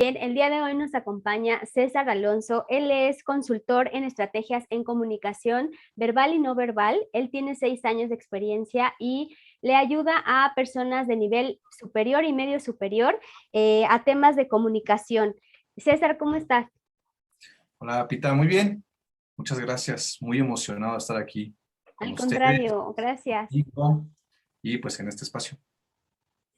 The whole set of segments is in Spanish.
Bien, el día de hoy nos acompaña César Alonso. Él es consultor en estrategias en comunicación verbal y no verbal. Él tiene 6 años de experiencia y le ayuda a personas de nivel superior y medio superior a temas de comunicación. César, ¿cómo estás? Hola, Pita, muy bien. Muchas gracias. Muy emocionado de estar aquí con Al ustedes contrario, gracias. y pues en este espacio.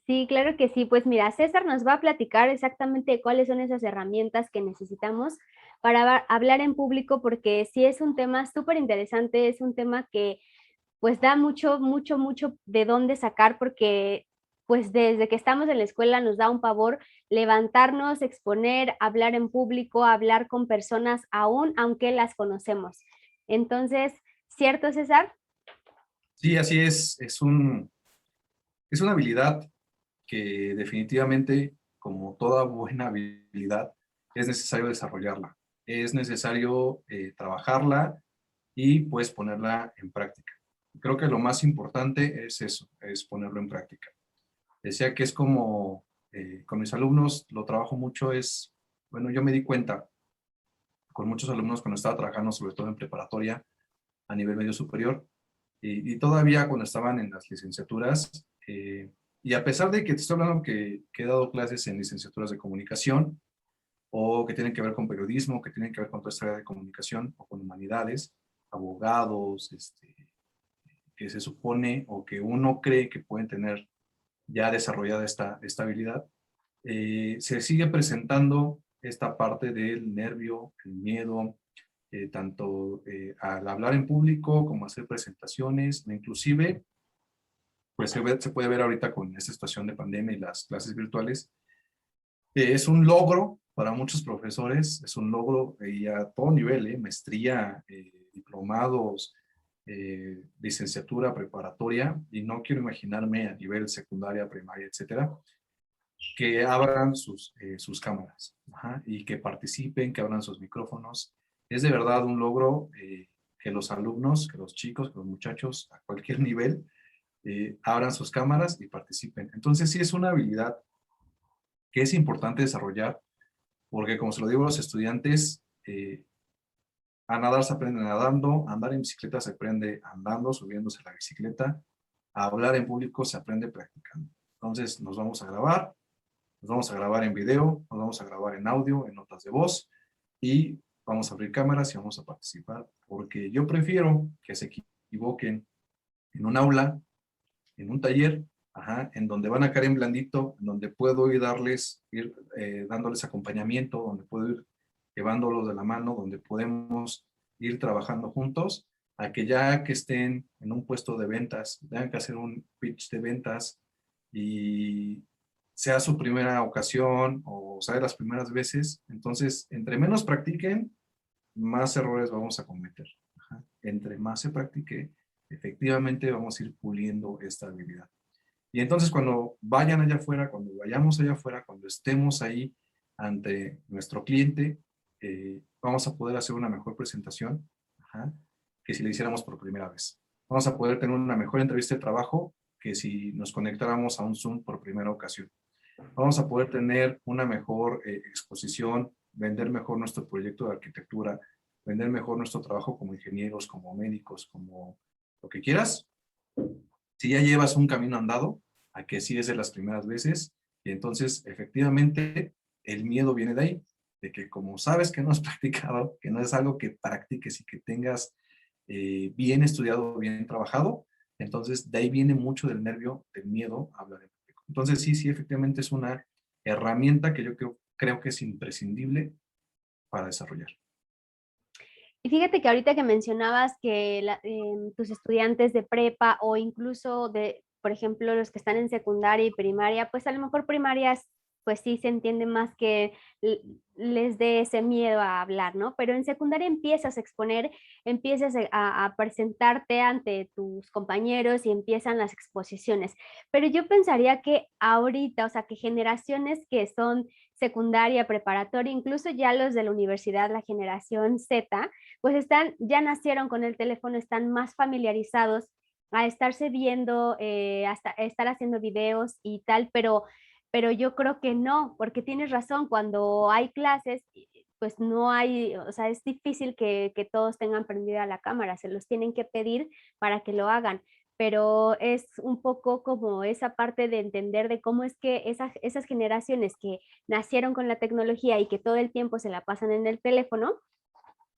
Sí, claro que sí. Pues mira, César nos va a platicar exactamente cuáles son esas herramientas que necesitamos para hablar en público, porque sí es un tema súper interesante, es un tema que pues da mucho, mucho, mucho de dónde sacar, porque pues desde que estamos en la escuela nos da un pavor levantarnos, exponer, hablar en público, hablar con personas aún, aunque las conocemos. Entonces, ¿cierto, César? Sí, así es. Es una habilidad que definitivamente, como toda buena habilidad, es necesario desarrollarla. Es necesario trabajarla y pues ponerla en práctica. Creo que lo más importante es eso, es ponerlo en práctica. Decía que es como con mis alumnos, lo trabajo mucho, bueno, yo me di cuenta con muchos alumnos cuando estaba trabajando, sobre todo en preparatoria, a nivel medio superior, y todavía cuando estaban en las licenciaturas, y a pesar de que te estoy hablando que he dado clases en licenciaturas de comunicación, o que tienen que ver con periodismo, que tienen que ver con toda esta área de comunicación, o con humanidades, abogados, que se supone o que uno cree que pueden tener ya desarrollada esta habilidad, se sigue presentando esta parte del nervio, el miedo, tanto al hablar en público como hacer presentaciones, inclusive, pues se puede ver ahorita con esta situación de pandemia y las clases virtuales, es un logro para muchos profesores, es un logro y a todo nivel, maestría, diplomados, licenciatura, preparatoria, y no quiero imaginarme a nivel secundaria, primaria, etcétera, que abran sus cámaras, ajá, y que participen, que abran sus micrófonos. Es de verdad un logro que los alumnos, que los chicos, que los muchachos a cualquier nivel abran sus cámaras y participen. Entonces sí es una habilidad que es importante desarrollar porque como se lo digo a los estudiantes, a nadar se aprende nadando, a andar en bicicleta se aprende andando, subiéndose a la bicicleta, a hablar en público se aprende practicando. Entonces nos vamos a grabar en video, nos vamos a grabar en audio, en notas de voz y vamos a abrir cámaras y vamos a participar, porque yo prefiero que se equivoquen en un aula, en un taller, ajá, en donde van a caer en blandito, en donde puedo ir dándoles acompañamiento, donde puedo ir llevándolos de la mano, donde podemos ir trabajando juntos, a que ya que estén en un puesto de ventas, tengan que hacer un pitch de ventas y sea su primera ocasión o sea de las primeras veces, entonces entre menos practiquen, más errores vamos a cometer. Ajá. Entre más se practique, efectivamente vamos a ir puliendo esta habilidad. Y entonces cuando vayan allá afuera, cuando vayamos allá afuera, cuando estemos ahí ante nuestro cliente, vamos a poder hacer una mejor presentación, ajá, que si la hiciéramos por primera vez. Vamos a poder tener una mejor entrevista de trabajo que si nos conectáramos a un Zoom por primera ocasión. Vamos a poder tener una mejor exposición, vender mejor nuestro proyecto de arquitectura, vender mejor nuestro trabajo como ingenieros, como médicos, como lo que quieras. Si ya llevas un camino andado, a que sí es de las primeras veces, y entonces efectivamente el miedo viene de ahí, de que como sabes que no has practicado, que no es algo que practiques y que tengas bien estudiado, bien trabajado, entonces de ahí viene mucho del nervio, del miedo a hablar en público. Entonces sí, sí, efectivamente es una herramienta que yo creo que es imprescindible para desarrollar. Y fíjate que ahorita que mencionabas que tus estudiantes de prepa o incluso de, por ejemplo, los que están en secundaria y primaria, pues a lo mejor primarias, pues sí se entiende más que les dé ese miedo a hablar, ¿no? Pero en secundaria empiezas a exponer, empiezas a presentarte ante tus compañeros y empiezan las exposiciones. Pero yo pensaría que ahorita, o sea, que generaciones que son secundaria, preparatoria, incluso ya los de la universidad, la generación Z, pues ya nacieron con el teléfono, están más familiarizados a estarse viendo, hasta estar haciendo videos y tal, pero pero yo creo que no, porque tienes razón, cuando hay clases, pues no hay, o sea, es difícil que todos tengan prendida la cámara, se los tienen que pedir para que lo hagan, pero es un poco como esa parte de entender de cómo es que esas generaciones que nacieron con la tecnología y que todo el tiempo se la pasan en el teléfono,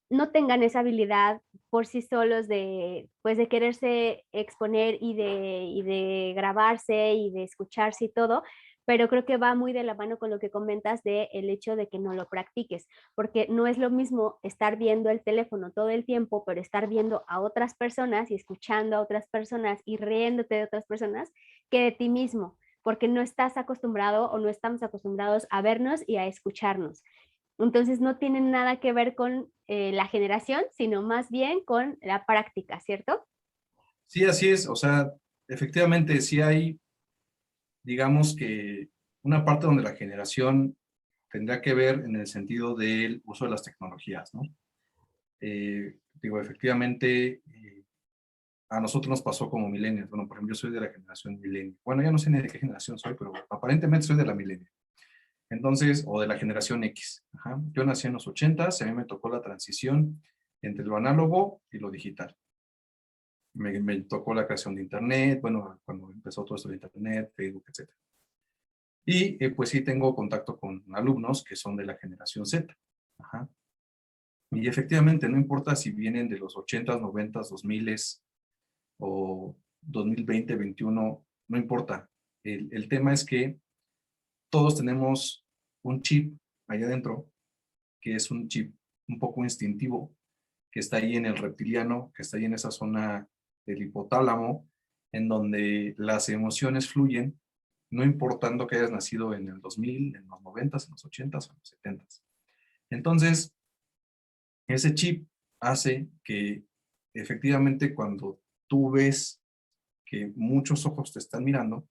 no tengan esa habilidad por sí solos de, pues de quererse exponer y de grabarse y de escucharse y todo, pero creo que va muy de la mano con lo que comentas de el hecho de que no lo practiques, porque no es lo mismo estar viendo el teléfono todo el tiempo, pero estar viendo a otras personas y escuchando a otras personas y riéndote de otras personas que de ti mismo, porque no estás acostumbrado o no estamos acostumbrados a vernos y a escucharnos. Entonces no tienen nada que ver con la generación, sino más bien con la práctica, ¿cierto? Sí, así es. O sea, efectivamente, sí hay, digamos que una parte donde la generación tendrá que ver en el sentido del uso de las tecnologías, ¿no? Digo, efectivamente, a nosotros nos pasó como millennials. Bueno, por ejemplo, yo soy de la generación millennial. Bueno, ya no sé ni de qué generación soy, pero aparentemente soy de la millennial. Entonces, o de la generación X. Ajá. Yo nací en los 80s, a mí me tocó la transición entre lo análogo y lo digital. Me tocó la creación de Internet, bueno, cuando empezó todo esto de Internet, Facebook, etcétera. Y pues sí tengo contacto con alumnos que son de la generación Z. Ajá. Y efectivamente, no importa si vienen de los 80s, 90s, 2000s o 2020, 21, no importa. El tema es que todos tenemos un chip allá adentro, que es un chip un poco instintivo, que está ahí en el reptiliano, que está ahí en esa zona del hipotálamo, en donde las emociones fluyen, no importando que hayas nacido en el 2000, en los 90s, en los 80s o en los 70s. Entonces, ese chip hace que efectivamente cuando tú ves que muchos ojos te están mirando,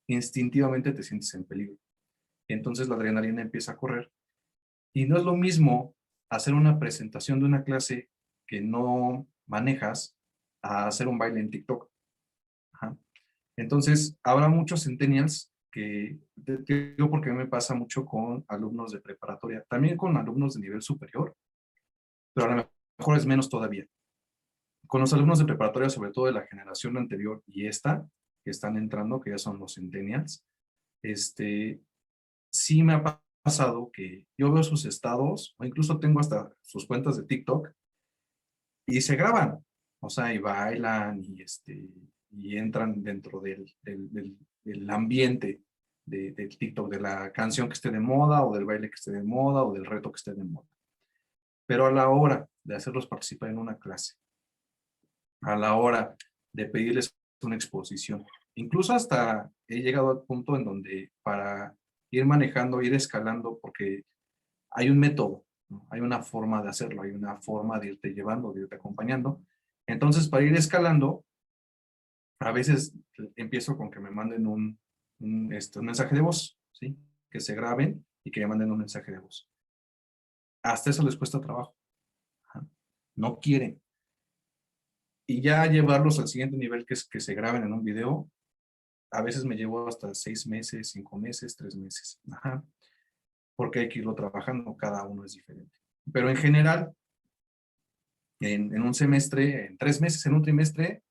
instintivamente te sientes en peligro. Entonces la adrenalina empieza a correr. Y no es lo mismo hacer una presentación de una clase que no manejas a hacer un baile en TikTok. Ajá. Entonces, habrá muchos centennials que, te digo porque me pasa mucho con alumnos de preparatoria, también con alumnos de nivel superior, pero a lo mejor es menos todavía. Con los alumnos de preparatoria, sobre todo de la generación anterior y esta, que están entrando, que ya son los centennials, sí me ha pasado que yo veo sus estados, o incluso tengo hasta sus cuentas de TikTok, y se graban, o sea, y bailan, y entran dentro del ambiente del TikTok, de la canción que esté de moda, o del baile que esté de moda, o del reto que esté de moda. Pero a la hora de hacerlos participar en una clase, a la hora de pedirles una exposición, incluso hasta he llegado al punto en donde para ir manejando, ir escalando, porque hay un método, ¿no? Hay una forma de hacerlo, hay una forma de irte llevando, de irte acompañando. Entonces, para ir escalando, a veces empiezo con que me manden un mensaje de voz, ¿sí? Que se graben y que me manden un mensaje de voz. Hasta eso les cuesta trabajo. Ajá. No quieren. Y ya llevarlos al siguiente nivel, que es que se graben en un video, a veces me llevo hasta 6 meses, 5 meses, 3 meses. Ajá. Porque hay que irlo trabajando, cada uno es diferente. Pero en general, en un semestre, en 3 meses, en un trimestre,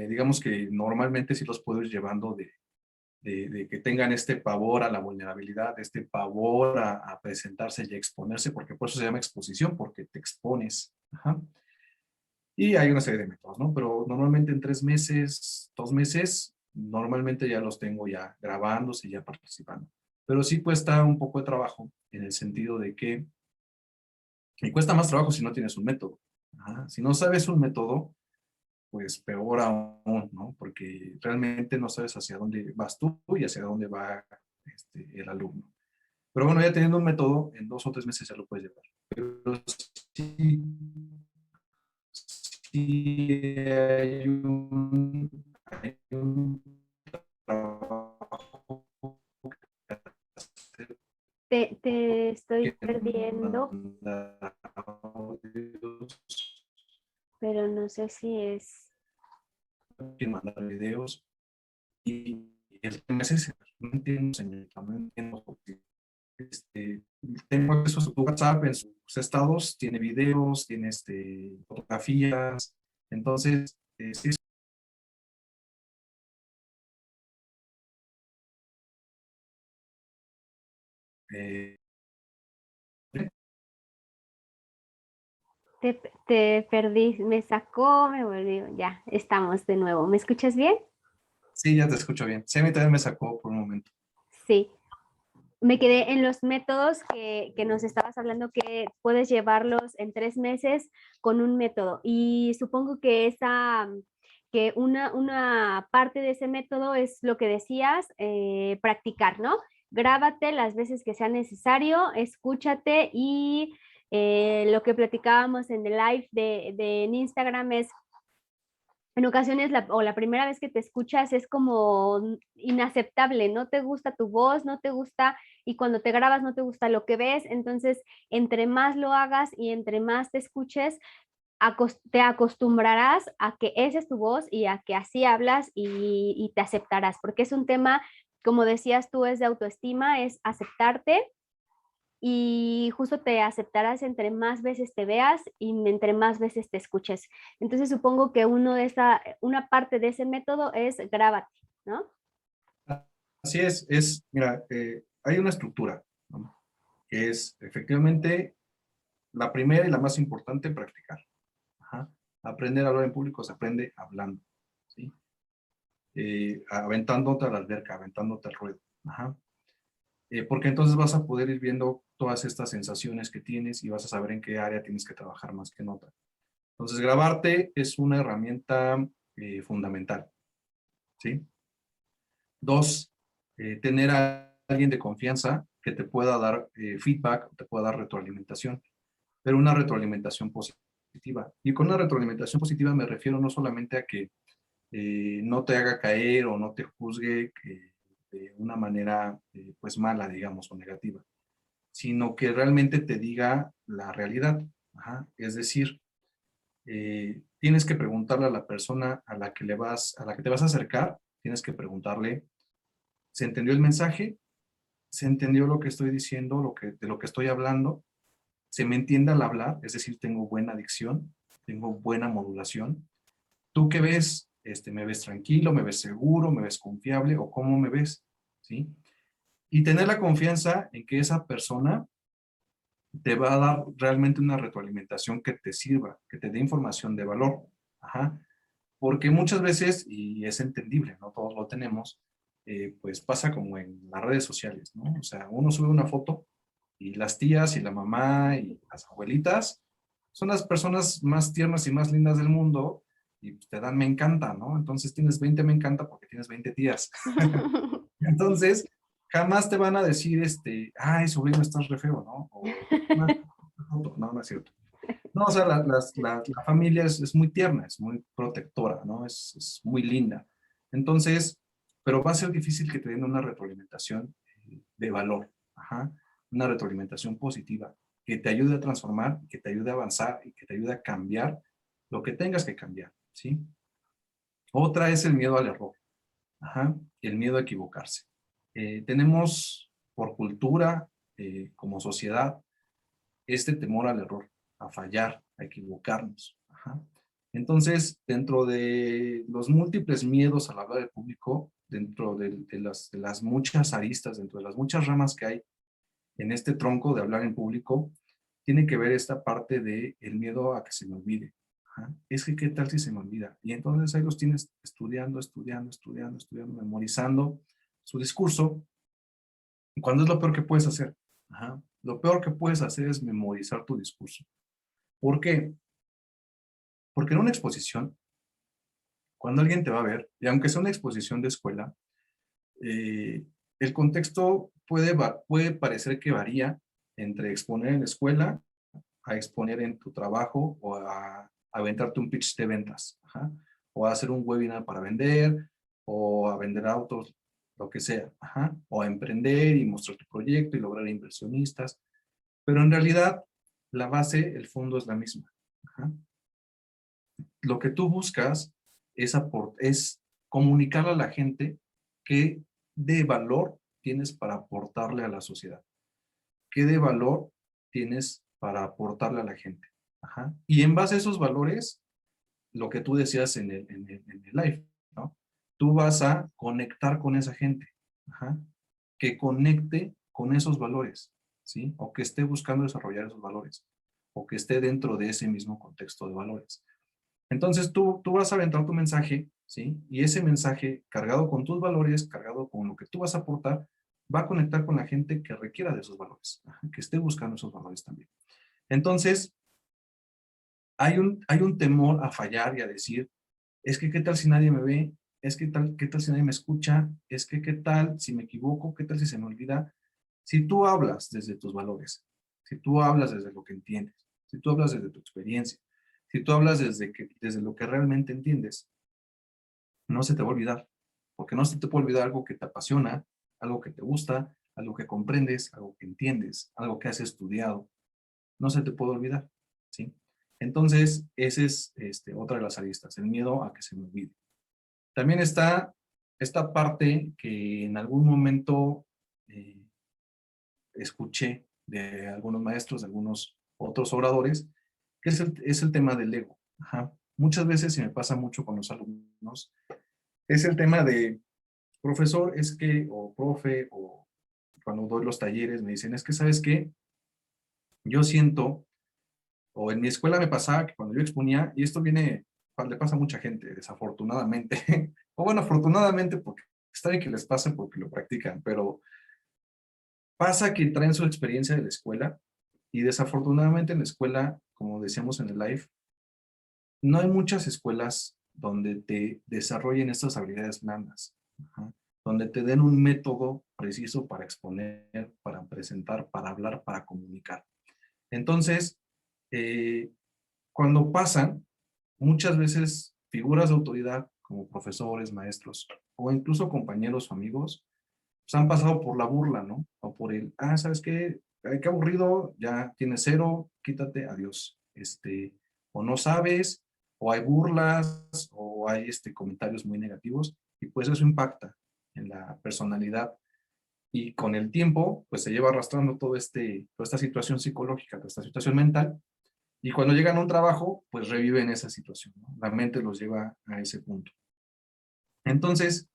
digamos que normalmente sí los puedo ir llevando de que tengan este pavor a la vulnerabilidad, este pavor a presentarse y a exponerse, porque por eso se llama exposición, porque te expones. Ajá. Y hay una serie de métodos, ¿no? Pero normalmente en 3 meses, 2 meses, normalmente ya los tengo ya grabándose y ya participando. Pero sí cuesta un poco de trabajo en el sentido de que, y cuesta más trabajo si no tienes un método. Ajá. Si no sabes un método, pues peor aún, ¿no? Porque realmente no sabes hacia dónde vas tú y hacia dónde va el alumno. Pero bueno, ya teniendo un método, en 2 o 3 meses ya lo puedes llevar. Pero sí, sí hay un trabajo Te estoy que perdiendo, mandar audios, pero no sé si es... que mandar videos y el tema es ese. No entiendo, señorita, no entiendo por qué. Tengo acceso a su WhatsApp, en sus estados, tiene videos, tiene fotografías. Entonces, sí, eh, Te perdí, me sacó, me volvió, ya, estamos de nuevo. ¿Me escuchas bien? sí, ya te escucho bien. Sí, a mí también me sacó por un momento. Sí. Me quedé en los métodos que nos estabas hablando que puedes llevarlos en 3 meses con un método. Y supongo que que una parte de ese método es lo que decías, practicar, ¿no? Grábate las veces que sea necesario, escúchate y lo que platicábamos en el live en Instagram es en ocasiones o la primera vez que te escuchas es como inaceptable, no te gusta tu voz, no te gusta, y cuando te grabas no te gusta lo que ves, entonces entre más lo hagas y entre más te escuches, te acostumbrarás a que esa es tu voz y a que así hablas y te aceptarás, porque es un tema, como decías tú, es de autoestima, es aceptarte y justo te aceptarás entre más veces te veas y entre más veces te escuches. Entonces supongo que una parte de ese método es grábate, ¿no? Así mira, hay una estructura, ¿no? Que es efectivamente la primera y la más importante, practicar. Ajá. Aprender a hablar en público se aprende hablando, ¿sí? Aventándote a la alberca, aventándote al ruedo. Ajá. Porque entonces vas a poder ir viendo todas estas sensaciones que tienes y vas a saber en qué área tienes que trabajar más que en otra. Entonces, grabarte es una herramienta fundamental, ¿sí? Dos, tener a alguien de confianza que te pueda dar feedback, te pueda dar retroalimentación, pero una retroalimentación positiva. Y con una retroalimentación positiva me refiero no solamente a que no te haga caer o no te juzgue de una manera pues mala, digamos, o negativa, sino que realmente te diga la realidad. Ajá. Es decir, tienes que preguntarle a la persona a la que te vas a acercar, tienes que preguntarle, ¿se entendió el mensaje? ¿Se entendió lo que estoy diciendo, de lo que estoy hablando? ¿Se me entiende al hablar? Es decir, tengo buena dicción, tengo buena modulación. ¿Tú qué ves? ¿Me ves tranquilo? ¿Me ves seguro? ¿Me ves confiable? ¿O cómo me ves? ¿Sí? Y tener la confianza en que esa persona te va a dar realmente una retroalimentación que te sirva, que te dé información de valor. Ajá. Porque muchas veces, y es entendible, no todos lo tenemos, pues pasa como en las redes sociales, ¿no? O sea, uno sube una foto y las tías y la mamá y las abuelitas son las personas más tiernas y más lindas del mundo y pues, te dan me encanta, ¿no? Entonces tienes 20 me encanta porque tienes 20 tías. Entonces, jamás te van a decir, ay, sobrino, estás re feo, ¿no? O, no, no es cierto. No, o sea, la familia es muy tierna, es muy protectora, ¿no? Es muy linda. Entonces, pero va a ser difícil que te den una retroalimentación de valor, ajá, una retroalimentación positiva, que te ayude a transformar, que te ayude a avanzar y que te ayude a cambiar lo que tengas que cambiar, ¿sí? Otra es el miedo al error, ajá, el miedo a equivocarse. Tenemos por cultura, como sociedad, este temor al error, a fallar, a equivocarnos. Ajá. Entonces, dentro de los múltiples miedos al hablar del público, dentro de las muchas aristas, dentro de las muchas ramas que hay en este tronco de hablar en público, tiene que ver esta parte del miedo a que se me olvide. Ajá. Es que, ¿qué tal si se me olvida? Y entonces ahí los tienes estudiando, estudiando, estudiando, estudiando, memorizando su discurso, cuando es lo peor que puedes hacer. Ajá. Lo peor que puedes hacer es memorizar tu discurso. ¿Por qué? Porque en una exposición, cuando alguien te va a ver, y aunque sea una exposición de escuela, eh, el contexto puede parecer que varía entre exponer en la escuela a exponer en tu trabajo o a aventarte un pitch de ventas, ajá, o a hacer un webinar para vender, o a vender autos, lo que sea, ajá, o a emprender y mostrar tu proyecto y lograr inversionistas. Pero en realidad, la base, el fondo es la misma. Ajá. Lo que tú buscas es comunicarle a la gente que de valor tienes para aportarle a la sociedad? ¿Qué de valor tienes para aportarle a la gente? Ajá. Y en base a esos valores, lo que tú decías en el live, ¿no? Tú vas a conectar con esa gente, ajá, que conecte con esos valores, ¿sí? O que esté buscando desarrollar esos valores, o que esté dentro de ese mismo contexto de valores. Entonces tú vas a aventar tu mensaje, ¿sí? Y ese mensaje cargado con tus valores, cargado con lo que tú vas a aportar, va a conectar con la gente que requiera de esos valores, ajá, que esté buscando esos valores también. Entonces, hay un temor a fallar y a decir, es que qué tal si nadie me ve, es que qué tal si nadie me escucha, es que qué tal si me equivoco, qué tal si se me olvida. Si tú hablas desde tus valores, si tú hablas desde lo que entiendes, si tú hablas desde tu experiencia, si tú hablas desde lo que realmente entiendes, no se te va a olvidar, porque no se te puede olvidar algo que te apasiona, algo que te gusta, algo que comprendes, algo que entiendes, algo que has estudiado, no se te puede olvidar, ¿sí? Entonces, esa es otra de las aristas, el miedo a que se me olvide. También está esta parte que en algún momento eh, escuché de algunos maestros, de algunos otros oradores, que es el tema del ego. Ajá. Muchas veces, y me pasa mucho con los alumnos, es el tema de, profesor, es que, o profe, o cuando doy los talleres, me dicen, es que, ¿sabes qué? Yo siento, o en mi escuela me pasaba que cuando yo exponía, y esto le pasa a mucha gente, desafortunadamente, o bueno, afortunadamente, porque está bien que les pase porque lo practican, pero pasa que traen su experiencia de la escuela, y desafortunadamente en la escuela, como decíamos en el live, no hay muchas escuelas donde te desarrollen estas habilidades blandas, ajá, donde te den un método preciso para exponer, para presentar, para hablar, para comunicar. Entonces, eh, cuando pasan, muchas veces figuras de autoridad como profesores, maestros o incluso compañeros o amigos, pues han pasado por la burla, ¿no? O por el, ¿sabes qué? Ay, qué aburrido, ya tienes cero, quítate, adiós. O no sabes, o hay burlas, o hay comentarios muy negativos, y pues eso impacta en la personalidad. Y con el tiempo, pues se lleva arrastrando toda esta situación psicológica, toda esta situación mental, y cuando llegan a un trabajo, pues reviven esa situación, ¿no? La mente los lleva a ese punto. Entonces,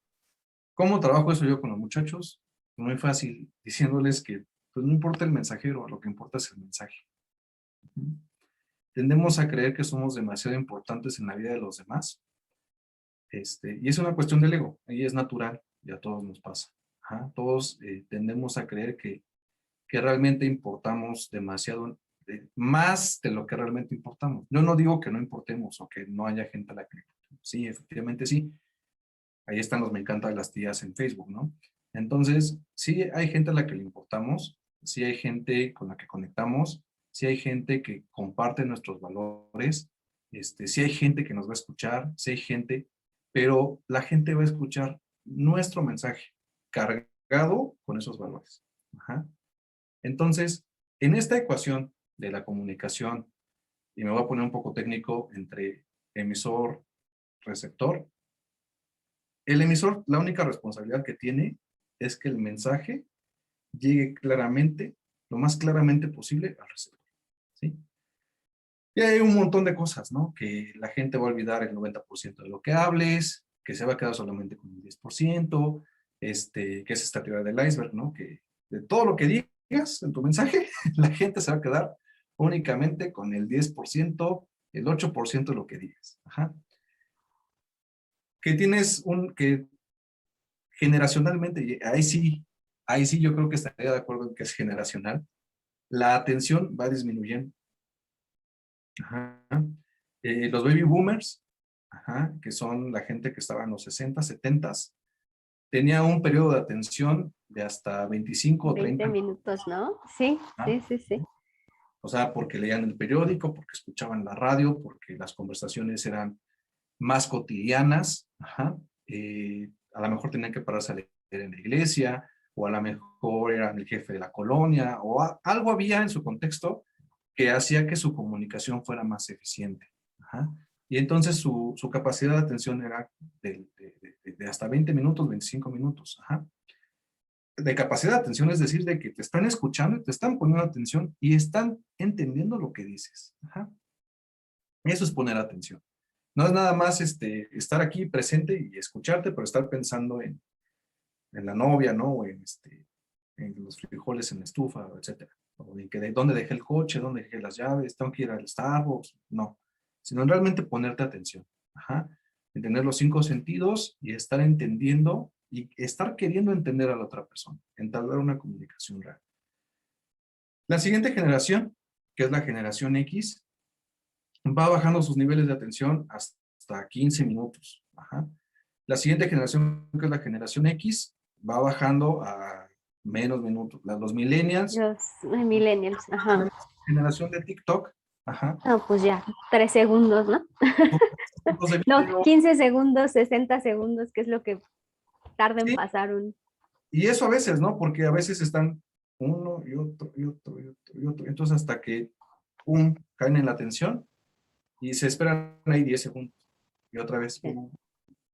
¿cómo trabajo eso yo con los muchachos? Muy fácil, diciéndoles que pues, no importa el mensajero, lo que importa es el mensaje. Tendemos a creer que somos demasiado importantes en la vida de los demás, y es una cuestión del ego, y es natural, y a todos nos pasa. Ajá, todos tendemos a creer que realmente importamos demasiado, más de lo que realmente importamos. Yo no digo que no importemos o que no haya gente a la que le importemos. Sí, efectivamente sí. Ahí están los me encantan las tías en Facebook, ¿no? Entonces, sí hay gente a la que le importamos, sí hay gente con la que conectamos, sí hay gente que comparte nuestros valores, sí hay gente que nos va a escuchar, sí hay gente, pero la gente va a escuchar nuestro mensaje cargado con esos valores. Ajá. Entonces, en esta ecuación de la comunicación, y me voy a poner un poco técnico entre emisor, receptor, el emisor, la única responsabilidad que tiene es que el mensaje llegue claramente, lo más claramente posible al receptor, ¿sí? Y hay un montón de cosas, ¿no? Que la gente va a olvidar el 90% de lo que hables, que se va a quedar solamente con el 10%, que es esta teoría del iceberg, ¿no? Que de todo lo que digas en tu mensaje, la gente se va a quedar únicamente con el 10%, el 8% de lo que digas. Ajá. Que generacionalmente, y ahí sí yo creo que estaría de acuerdo en que es generacional, la atención va disminuyendo. Ajá. Los baby boomers, ajá, que son la gente que estaba en los 60, 70, tenía un periodo de atención de hasta 25 o 20 30 minutos, ¿no? Sí, minutos. sí, sí, sí. O sea, porque leían el periódico, porque escuchaban la radio, porque las conversaciones eran más cotidianas. Ajá. A lo mejor tenían que pararse a leer en la iglesia, o a lo mejor eran el jefe de la colonia, o algo había en su contexto que hacía que su comunicación fuera más eficiente. Ajá. Y entonces su capacidad de atención era de hasta 20 minutos, 25 minutos. Ajá. de capacidad de atención, es decir, de que te están escuchando, te están poniendo atención y están entendiendo lo que dices. Ajá. Eso es poner atención. No es nada más estar aquí presente y escucharte, pero estar pensando en la novia, ¿no? O en los frijoles en la estufa, etcétera. O en que dónde dejé el coche, dónde dejé las llaves, tengo que ir al Starbucks. No, sino en realmente ponerte atención. Ajá. Entender los 5 sentidos y estar entendiendo y estar queriendo entender a la otra persona. Entablar una comunicación real. La siguiente generación, que es la generación X, va bajando sus niveles de atención hasta 15 minutos. Ajá. La siguiente generación, que es la generación X, va bajando a menos minutos. Los millennials, Los millennials, ajá. generación de TikTok, ajá, No, pues ya, 3 segundos, ¿no? tipos de No, video, 15 segundos, 60 segundos, que es lo que tarda en sí, pasar un... y eso a veces, ¿no? Porque a veces están uno y otro y otro y otro y otro, entonces hasta que, pum, caen en la atención y se esperan ahí 10 segundos y otra vez, pum,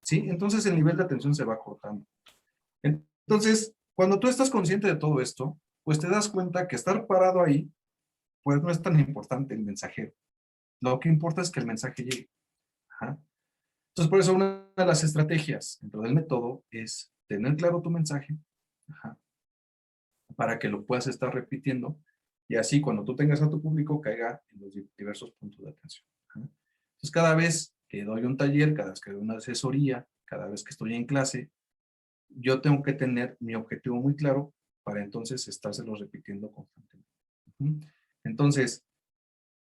¿sí? Entonces el nivel de atención se va cortando. Entonces, cuando tú estás consciente de todo esto, pues te das cuenta que estar parado ahí, pues no es tan importante el mensajero. Lo que importa es que el mensaje llegue. Ajá. Entonces, por eso una de las estrategias dentro del método es tener claro tu mensaje, ajá, para que lo puedas estar repitiendo y así cuando tú tengas a tu público caiga en los diversos puntos de atención. Ajá. Entonces, cada vez que doy un taller, cada vez que doy una asesoría, cada vez que estoy en clase, yo tengo que tener mi objetivo muy claro para entonces estárselo repitiendo constantemente. Ujú. Entonces,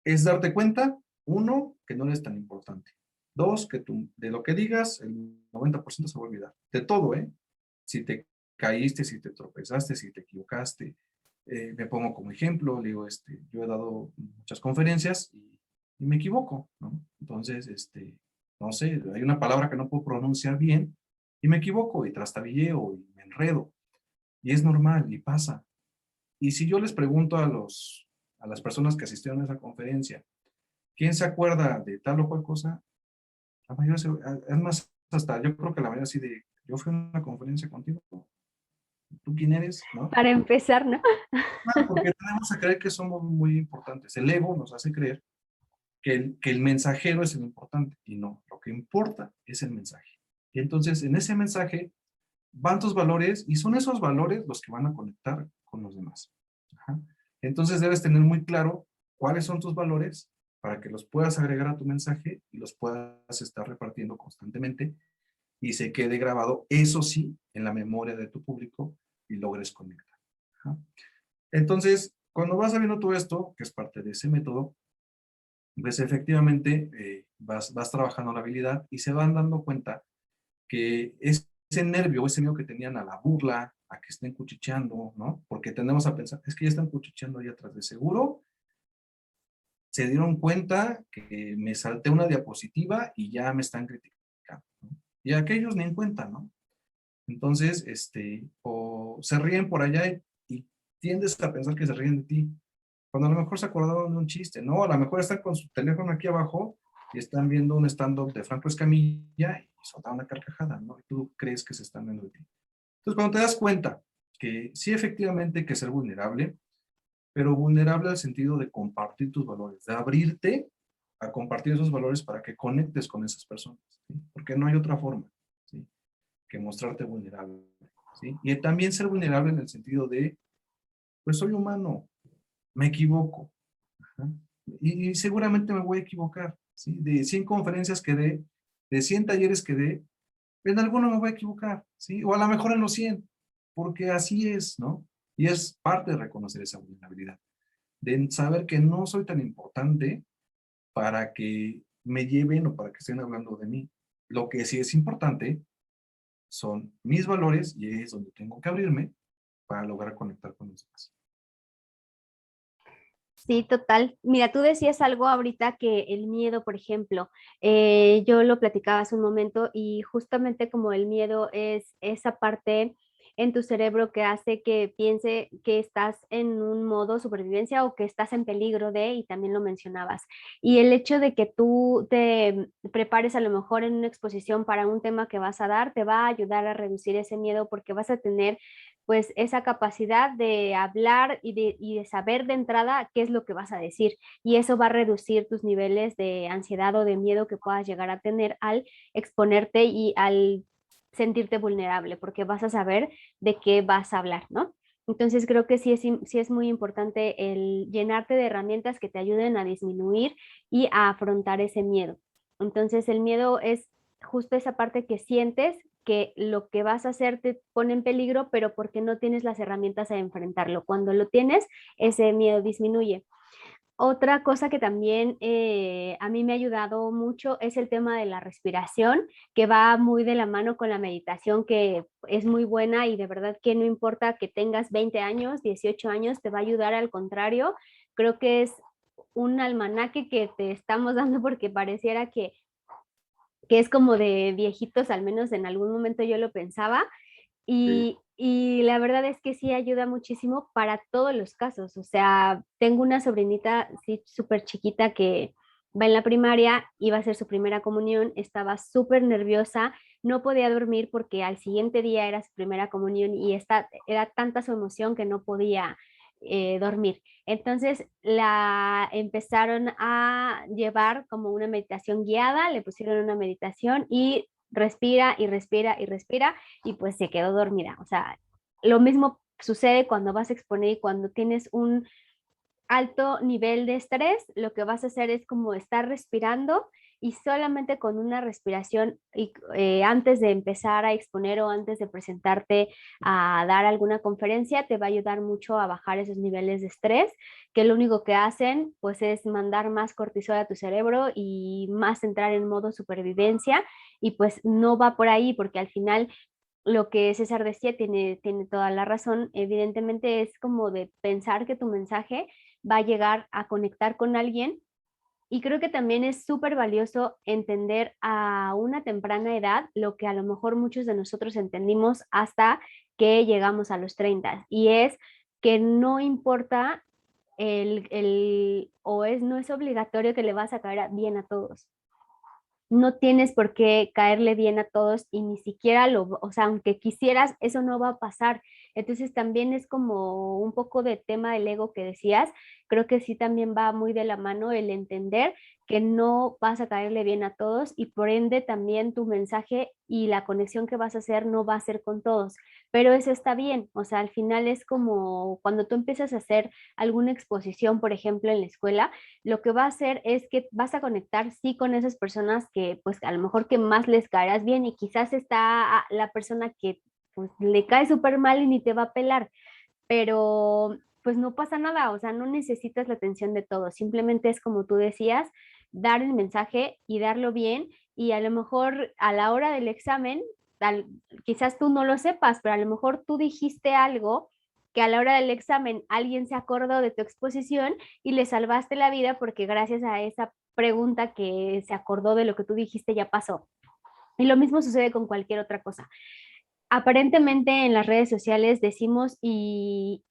es darte cuenta, uno, que no eres tan importante. Dos, que tú, de lo que digas, el 90% se va a olvidar. De todo, ¿eh? Si te caíste, si te tropezaste, si te equivocaste. Me pongo como ejemplo, digo, yo he dado muchas conferencias y me equivoco, ¿no? Entonces, no sé, hay una palabra que no puedo pronunciar bien y me equivoco y trastabilleo y me enredo. Y es normal y pasa. Y si yo les pregunto a las personas que asistieron a esa conferencia, ¿quién se acuerda de tal o cual cosa? La mayoría es más, hasta yo creo que la mayoría así de, yo fui a una conferencia contigo, ¿tú quién eres? ¿No? Para empezar, ¿no? Ah, porque tenemos a creer que somos muy importantes. El ego nos hace creer que el mensajero es el importante y no, lo que importa es el mensaje. Y entonces en ese mensaje van tus valores y son esos valores los que van a conectar con los demás. Ajá. Entonces debes tener muy claro cuáles son tus valores para que los puedas agregar a tu mensaje y los puedas estar repartiendo constantemente y se quede grabado, eso sí, en la memoria de tu público y logres conectar. Ajá. Entonces, cuando vas sabiendo todo esto, que es parte de ese método, pues efectivamente vas trabajando la habilidad y se van dando cuenta que ese nervio, ese miedo que tenían a la burla, a que estén cuchicheando, ¿no? Porque tendemos a pensar, es que ya están cuchicheando ahí atrás de seguro, se dieron cuenta que me salté una diapositiva y ya me están criticando, ¿no? Y aquellos ni en cuenta, ¿no? Entonces, o se ríen por allá y tiendes a pensar que se ríen de ti, cuando a lo mejor se acordaron de un chiste, ¿no? A lo mejor están con su teléfono aquí abajo y están viendo un stand-up de Franco Escamilla y soltaron una carcajada, ¿no? Y tú crees que se están viendo de ti. Entonces, cuando te das cuenta que sí, efectivamente hay que ser vulnerable, pero vulnerable al sentido de compartir tus valores, de abrirte a compartir esos valores para que conectes con esas personas, ¿sí? Porque no hay otra forma, ¿sí? Que mostrarte vulnerable, ¿sí? Y también ser vulnerable en el sentido de, pues soy humano, me equivoco, ¿no? Y seguramente me voy a equivocar, ¿sí? De 100 conferencias que dé, de 100 talleres que dé, en alguno me voy a equivocar, ¿sí? O a lo mejor en los 100, porque así es, ¿no? Y es parte de reconocer esa vulnerabilidad, de saber que no soy tan importante para que me lleven o para que estén hablando de mí. Lo que sí es importante son mis valores y es donde tengo que abrirme para lograr conectar con los demás. Sí, total. Mira, tú decías algo ahorita que el miedo, por ejemplo, yo lo platicaba hace un momento y justamente como el miedo es esa parte en tu cerebro que hace que piense que estás en un modo supervivencia o que estás en peligro de, y también lo mencionabas. Y el hecho de que tú te prepares a lo mejor en una exposición para un tema que vas a dar, te va a ayudar a reducir ese miedo porque vas a tener pues esa capacidad de hablar y de saber de entrada qué es lo que vas a decir. Y eso va a reducir tus niveles de ansiedad o de miedo que puedas llegar a tener al exponerte y al sentirte vulnerable, porque vas a saber de qué vas a hablar, ¿no? Entonces creo que sí es muy importante el llenarte de herramientas que te ayuden a disminuir y a afrontar ese miedo. Entonces el miedo es justo esa parte que sientes que lo que vas a hacer te pone en peligro, pero porque no tienes las herramientas a enfrentarlo. Cuando lo tienes, ese miedo disminuye. Otra cosa que también a mí me ha ayudado mucho es el tema de la respiración, que va muy de la mano con la meditación, que es muy buena y de verdad que no importa que tengas 20 años, 18 años, te va a ayudar al contrario. Creo que es un almanaque que te estamos dando porque pareciera que es como de viejitos, al menos en algún momento yo lo pensaba, Sí, y la verdad es que sí ayuda muchísimo para todos los casos. O sea, tengo una sobrinita, sí, súper chiquita que va en la primaria, iba a hacer su primera comunión, estaba súper nerviosa, no podía dormir porque al siguiente día era su primera comunión y era tanta su emoción que no podía dormir. Entonces la empezaron a llevar como una meditación guiada, le pusieron una meditación y respira y respira y respira y pues se quedó dormida. O sea, lo mismo sucede cuando vas a exponer y cuando tienes un alto nivel de estrés, lo que vas a hacer es como estar respirando y solamente con una respiración y, antes de empezar a exponer o antes de presentarte a dar alguna conferencia, te va a ayudar mucho a bajar esos niveles de estrés, que lo único que hacen pues es mandar más cortisol a tu cerebro y más entrar en modo supervivencia y pues no va por ahí porque al final lo que César decía tiene toda la razón. Evidentemente es como de pensar que tu mensaje va a llegar a conectar con alguien y creo que también es súper valioso entender a una temprana edad lo que a lo mejor muchos de nosotros entendimos hasta que llegamos a los 30 y es que no importa no es obligatorio que le vas a caer bien a todos, no tienes por qué caerle bien a todos y ni siquiera o sea, aunque quisieras, eso no va a pasar. Entonces también es como un poco de tema del ego que decías, creo que sí también va muy de la mano el entender que no vas a caerle bien a todos y por ende también tu mensaje y la conexión que vas a hacer no va a ser con todos, pero eso está bien, o sea, al final es como cuando tú empiezas a hacer alguna exposición, por ejemplo, en la escuela, lo que va a hacer es que vas a conectar sí con esas personas que pues a lo mejor que más les caerás bien y quizás está la persona que pues le cae súper mal y ni te va a pelar, pero pues no pasa nada, o sea, no necesitas la atención de todos, simplemente es como tú decías, dar el mensaje y darlo bien y a lo mejor a la hora del examen, quizás tú no lo sepas, pero a lo mejor tú dijiste algo que a la hora del examen alguien se acordó de tu exposición y le salvaste la vida porque gracias a esa pregunta que se acordó de lo que tú dijiste ya pasó. Y lo mismo sucede con cualquier otra cosa. Aparentemente en las redes sociales decimos y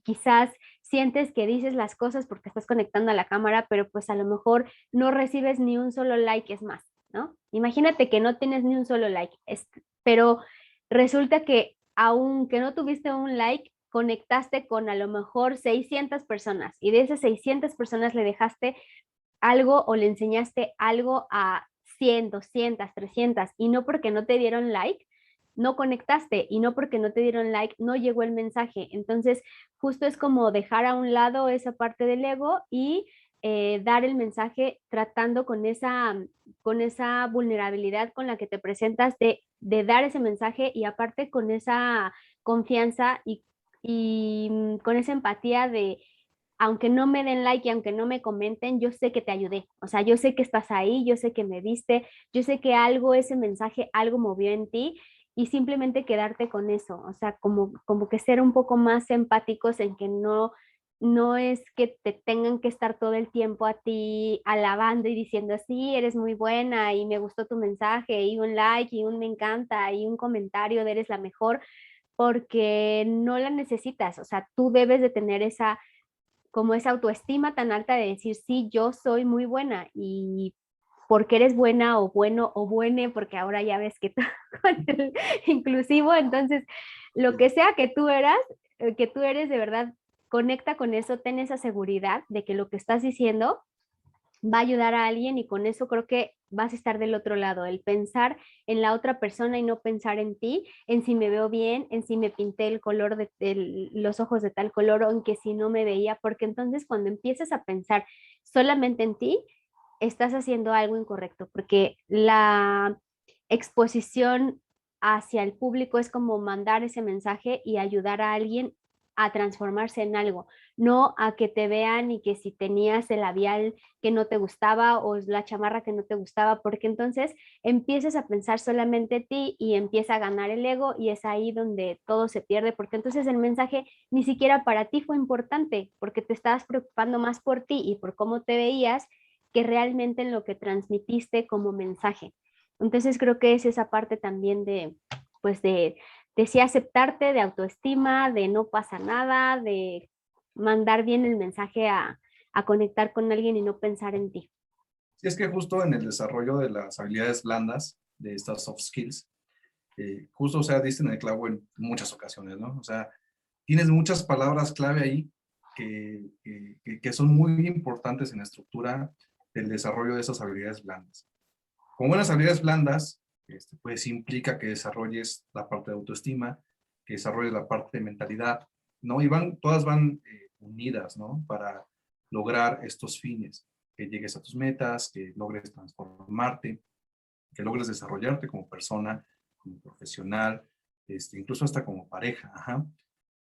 quizás sientes que dices las cosas porque estás conectando a la cámara, pero pues a lo mejor no recibes ni un solo like, es más, ¿no? Imagínate que no tienes ni un solo like, pero resulta que aunque no tuviste un like, conectaste con a lo mejor 600 personas y de esas 600 personas le dejaste algo o le enseñaste algo a 100, 200, 300 y no porque no te dieron like, no conectaste y no porque no te dieron like, no llegó el mensaje. Entonces, justo es como dejar a un lado esa parte del ego y dar el mensaje tratando con esa vulnerabilidad con la que te presentas de dar ese mensaje y aparte con esa confianza y con esa empatía de aunque no me den like y aunque no me comenten, yo sé que te ayudé. O sea, yo sé que estás ahí, yo sé que me viste, yo sé que algo, ese mensaje, algo movió en ti y simplemente quedarte con eso. O sea, como que ser un poco más empáticos en que no es que te tengan que estar todo el tiempo a ti alabando y diciendo, sí, eres muy buena y me gustó tu mensaje y un like y un me encanta y un comentario de eres la mejor, porque no la necesitas. O sea, tú debes de tener esa autoestima tan alta de decir, sí, yo soy muy buena y porque eres buena o bueno o buene, porque ahora ya ves que todo con el inclusivo, entonces lo que sea que tú eres de verdad, conecta con eso, ten esa seguridad de que lo que estás diciendo va a ayudar a alguien y con eso creo que vas a estar del otro lado, el pensar en la otra persona y no pensar en ti, en si me veo bien, en si me pinté el color los ojos de tal color o en que si no me veía, porque entonces cuando empieces a pensar solamente en ti, estás haciendo algo incorrecto, porque la exposición hacia el público es como mandar ese mensaje y ayudar a alguien a transformarse en algo, no a que te vean y que si tenías el labial que no te gustaba o la chamarra que no te gustaba, porque entonces empiezas a pensar solamente en ti y empieza a ganar el ego y es ahí donde todo se pierde, porque entonces el mensaje ni siquiera para ti fue importante, porque te estabas preocupando más por ti y por cómo te veías que realmente en lo que transmitiste como mensaje. Entonces creo que es esa parte también pues de sí aceptarte, de autoestima, de no pasa nada, de mandar bien el mensaje a conectar con alguien y no pensar en ti. Sí, es que justo en el desarrollo de las habilidades blandas, de estas soft skills, justo, o sea, dicen el clavo en muchas ocasiones, ¿no? O sea, tienes muchas palabras clave ahí que son muy importantes en la estructura del desarrollo de esas habilidades blandas. Con buenas habilidades blandas, pues implica que desarrolles la parte de autoestima, que desarrolles la parte de mentalidad, ¿no? Y todas van unidas, ¿no? Para lograr estos fines, que llegues a tus metas, que logres transformarte, que logres desarrollarte como persona, como profesional, incluso hasta como pareja. Ajá.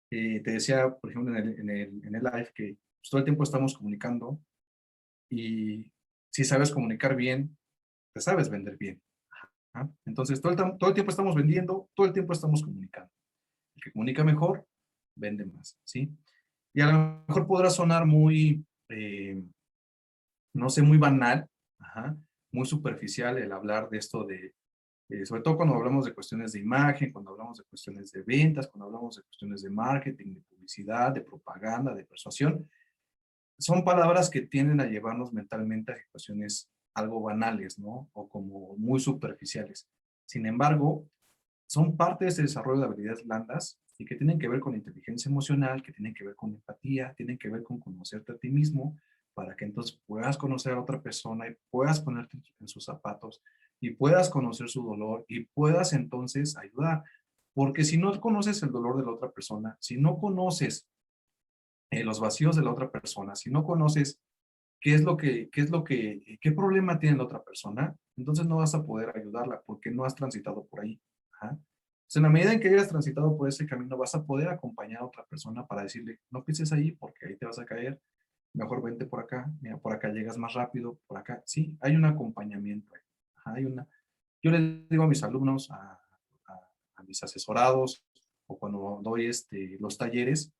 Te decía, por ejemplo, en el live que pues, todo el tiempo estamos comunicando y si sabes comunicar bien, te sabes vender bien. Ajá. Entonces, todo el tiempo estamos vendiendo, todo el tiempo estamos comunicando. El que comunica mejor, vende más, ¿sí? Y a lo mejor podrá sonar muy, no sé, muy banal, ajá, muy superficial el hablar de esto sobre todo cuando hablamos de cuestiones de imagen, cuando hablamos de cuestiones de ventas, cuando hablamos de cuestiones de marketing, de publicidad, de propaganda, de persuasión, son palabras que tienden a llevarnos mentalmente a situaciones algo banales, ¿no? O como muy superficiales. Sin embargo, son parte de ese desarrollo de habilidades blandas y que tienen que ver con inteligencia emocional, que tienen que ver con empatía, tienen que ver con conocerte a ti mismo, para que entonces puedas conocer a otra persona y puedas ponerte en sus zapatos y puedas conocer su dolor y puedas entonces ayudar. Porque si no conoces el dolor de la otra persona, si no conoces los vacíos de la otra persona, si no conoces qué problema tiene la otra persona, entonces no vas a poder ayudarla porque no has transitado por ahí. Ajá. Entonces, en la medida en que hayas transitado por ese camino, vas a poder acompañar a otra persona para decirle, no pises ahí porque ahí te vas a caer, mejor vente por acá, mira, por acá llegas más rápido, por acá. Sí, hay un acompañamiento ahí. Ajá, yo les digo a mis alumnos, a mis asesorados, o cuando doy los talleres,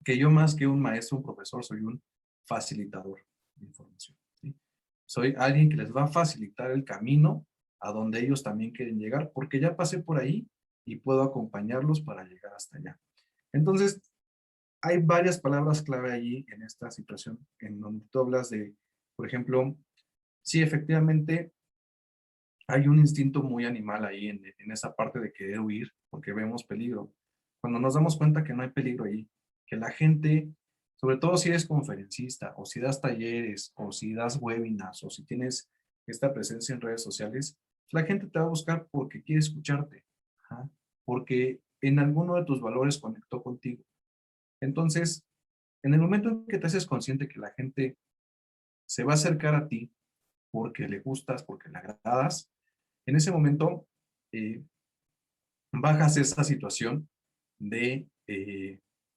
que yo más que un maestro, un profesor, soy un facilitador de información. ¿Sí? Soy alguien que les va a facilitar el camino a donde ellos también quieren llegar, porque ya pasé por ahí y puedo acompañarlos para llegar hasta allá. Entonces, hay varias palabras clave allí en esta situación, en donde tú hablas de, por ejemplo, sí, efectivamente, hay un instinto muy animal ahí en esa parte de querer huir, porque vemos peligro. Cuando nos damos cuenta que no hay peligro ahí, que la gente, sobre todo si eres conferencista, o si das talleres, o si das webinars, o si tienes esta presencia en redes sociales, la gente te va a buscar porque quiere escucharte, ajá, porque en alguno de tus valores conectó contigo. Entonces, en el momento en que te haces consciente que la gente se va a acercar a ti porque le gustas, porque le agradas, en ese momento eh, bajas esa situación de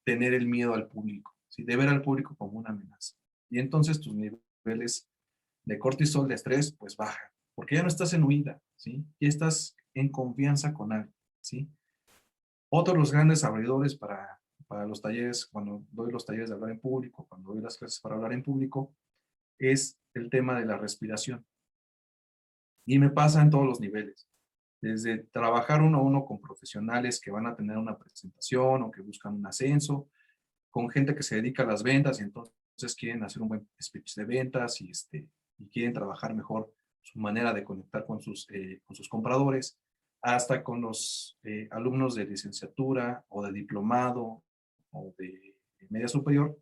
tener el miedo al público, ¿sí? De ver al público como una amenaza. Y entonces tus niveles de cortisol, de estrés, pues bajan, porque ya no estás en huida, ¿sí? Ya estás en confianza con alguien, ¿sí? Otro de los grandes abridores para los talleres, cuando doy los talleres de hablar en público, cuando doy las clases para hablar en público, es el tema de la respiración. Y me pasa en todos los niveles. Desde trabajar uno a uno con profesionales que van a tener una presentación o que buscan un ascenso, con gente que se dedica a las ventas y entonces quieren hacer un buen speech de ventas y quieren trabajar mejor su manera de conectar con sus compradores, hasta con los alumnos de licenciatura o de diplomado o de media superior,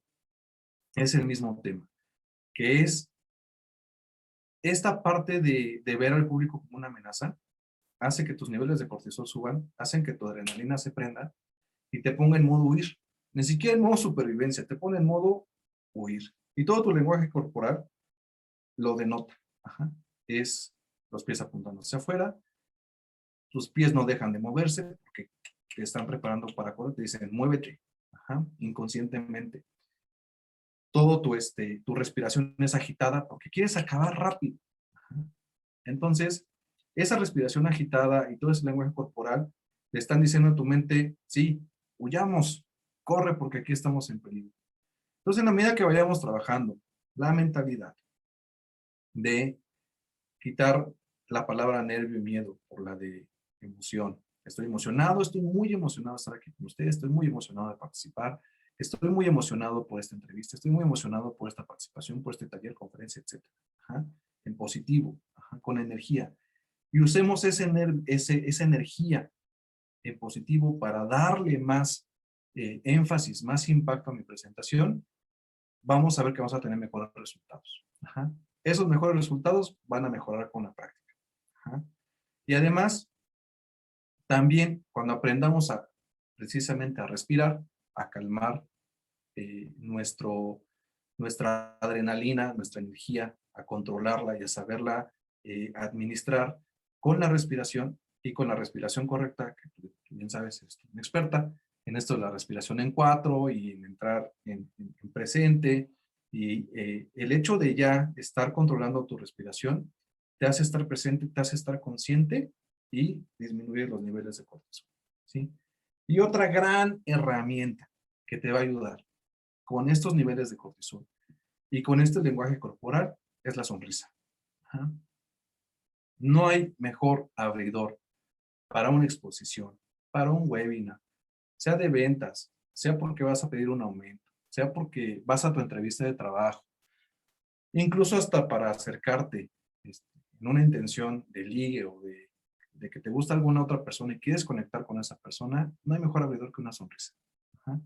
es el mismo tema, que es esta parte de ver al público como una amenaza, hace que tus niveles de cortisol suban, hacen que tu adrenalina se prenda y te ponga en modo huir. Ni siquiera en modo supervivencia, te pone en modo huir. Y todo tu lenguaje corporal lo denota. Ajá. Es los pies apuntando hacia afuera, tus pies no dejan de moverse porque te están preparando para correr, te dicen, muévete, ajá, inconscientemente. Todo tu respiración es agitada porque quieres acabar rápido. Ajá. Entonces, esa respiración agitada y todo ese lenguaje corporal le están diciendo a tu mente, sí, huyamos, corre porque aquí estamos en peligro. Entonces, en la medida que vayamos trabajando la mentalidad de quitar la palabra nervio y miedo por la de emoción. Estoy emocionado, estoy muy emocionado de estar aquí con ustedes, estoy muy emocionado de participar, estoy muy emocionado por esta entrevista, estoy muy emocionado por esta participación, por este taller, conferencia, etc. Ajá. En positivo, ajá, con energía. Y usemos esa energía en positivo para darle más énfasis, más impacto a mi presentación. Vamos a ver que vamos a tener mejores resultados. Ajá. Esos mejores resultados van a mejorar con la práctica. Ajá. Y además, también cuando aprendamos precisamente a respirar, a calmar nuestra adrenalina, nuestra energía, a controlarla y a saberla administrar con la respiración y con la respiración correcta, que tú bien sabes, eres una experta en esto de la respiración en 4 y en entrar en presente. Y el hecho de ya estar controlando tu respiración te hace estar presente, te hace estar consciente y disminuir los niveles de cortisol. ¿Sí? Y otra gran herramienta que te va a ayudar con estos niveles de cortisol y con este lenguaje corporal es la sonrisa. Ajá. No hay mejor abridor para una exposición, para un webinar, sea de ventas, sea porque vas a pedir un aumento, sea porque vas a tu entrevista de trabajo, incluso hasta para acercarte en una intención de ligue o de que te gusta alguna otra persona y quieres conectar con esa persona, no hay mejor abridor que una sonrisa. Ajá.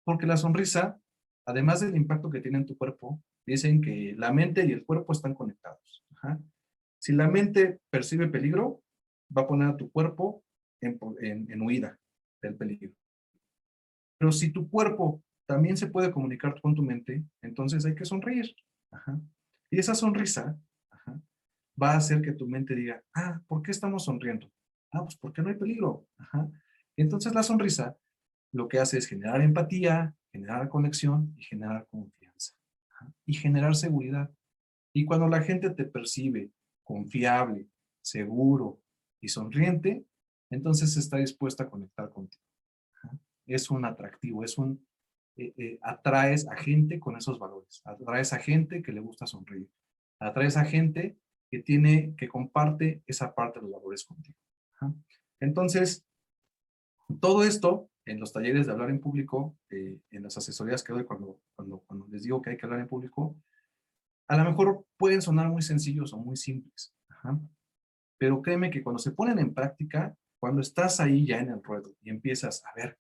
Porque la sonrisa, además del impacto que tiene en tu cuerpo, dicen que la mente y el cuerpo están conectados. Ajá. Si la mente percibe peligro, va a poner a tu cuerpo en huida del peligro. Pero si tu cuerpo también se puede comunicar con tu mente, entonces hay que sonreír. Ajá. Y esa sonrisa, ajá, va a hacer que tu mente diga, ah, ¿por qué estamos sonriendo? Ah, pues porque no hay peligro. Ajá. Entonces la sonrisa lo que hace es generar empatía, generar conexión y generar confianza. Ajá. Y generar seguridad. Y cuando la gente te percibe confiable, seguro y sonriente, entonces está dispuesta a conectar contigo. Ajá. Es un atractivo, atraes a gente con esos valores, atraes a gente que le gusta sonreír, atraes a gente que comparte esa parte de los valores contigo. Ajá. Entonces, todo esto en los talleres de hablar en público, en las asesorías que doy cuando les digo que hay que hablar en público, a lo mejor pueden sonar muy sencillos o muy simples. Ajá. Pero créeme que cuando se ponen en práctica, cuando estás ahí ya en el ruedo y empiezas a ver,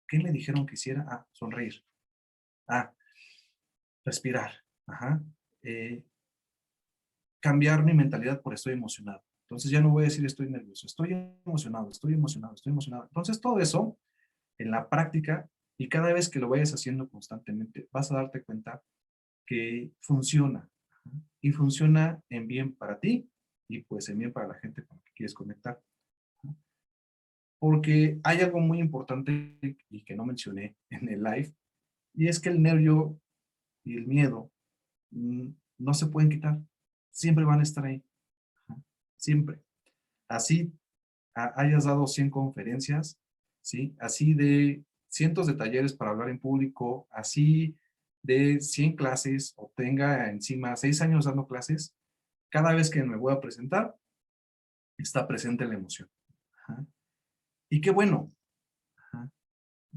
¿qué me dijeron que hiciera? Ah, sonreír. Ah, respirar. Ajá. Eh, cambiar mi mentalidad por estoy emocionado. Entonces ya no voy a decir estoy nervioso, estoy emocionado, estoy emocionado, estoy emocionado. Entonces todo eso en la práctica y cada vez que lo vayas haciendo constantemente, vas a darte cuenta que funciona. Y funciona en bien para ti y pues en bien para la gente con la que quieres conectar. Porque hay algo muy importante y que no mencioné en el live, y es que el nervio y el miedo no se pueden quitar. Siempre van a estar ahí. Siempre. Así hayas dado 100 conferencias, ¿sí? Así de cientos de talleres para hablar en público, así de 100 clases o tenga encima 6 años dando clases, cada vez que me voy a presentar, está presente la emoción. Ajá. Y qué bueno, ajá,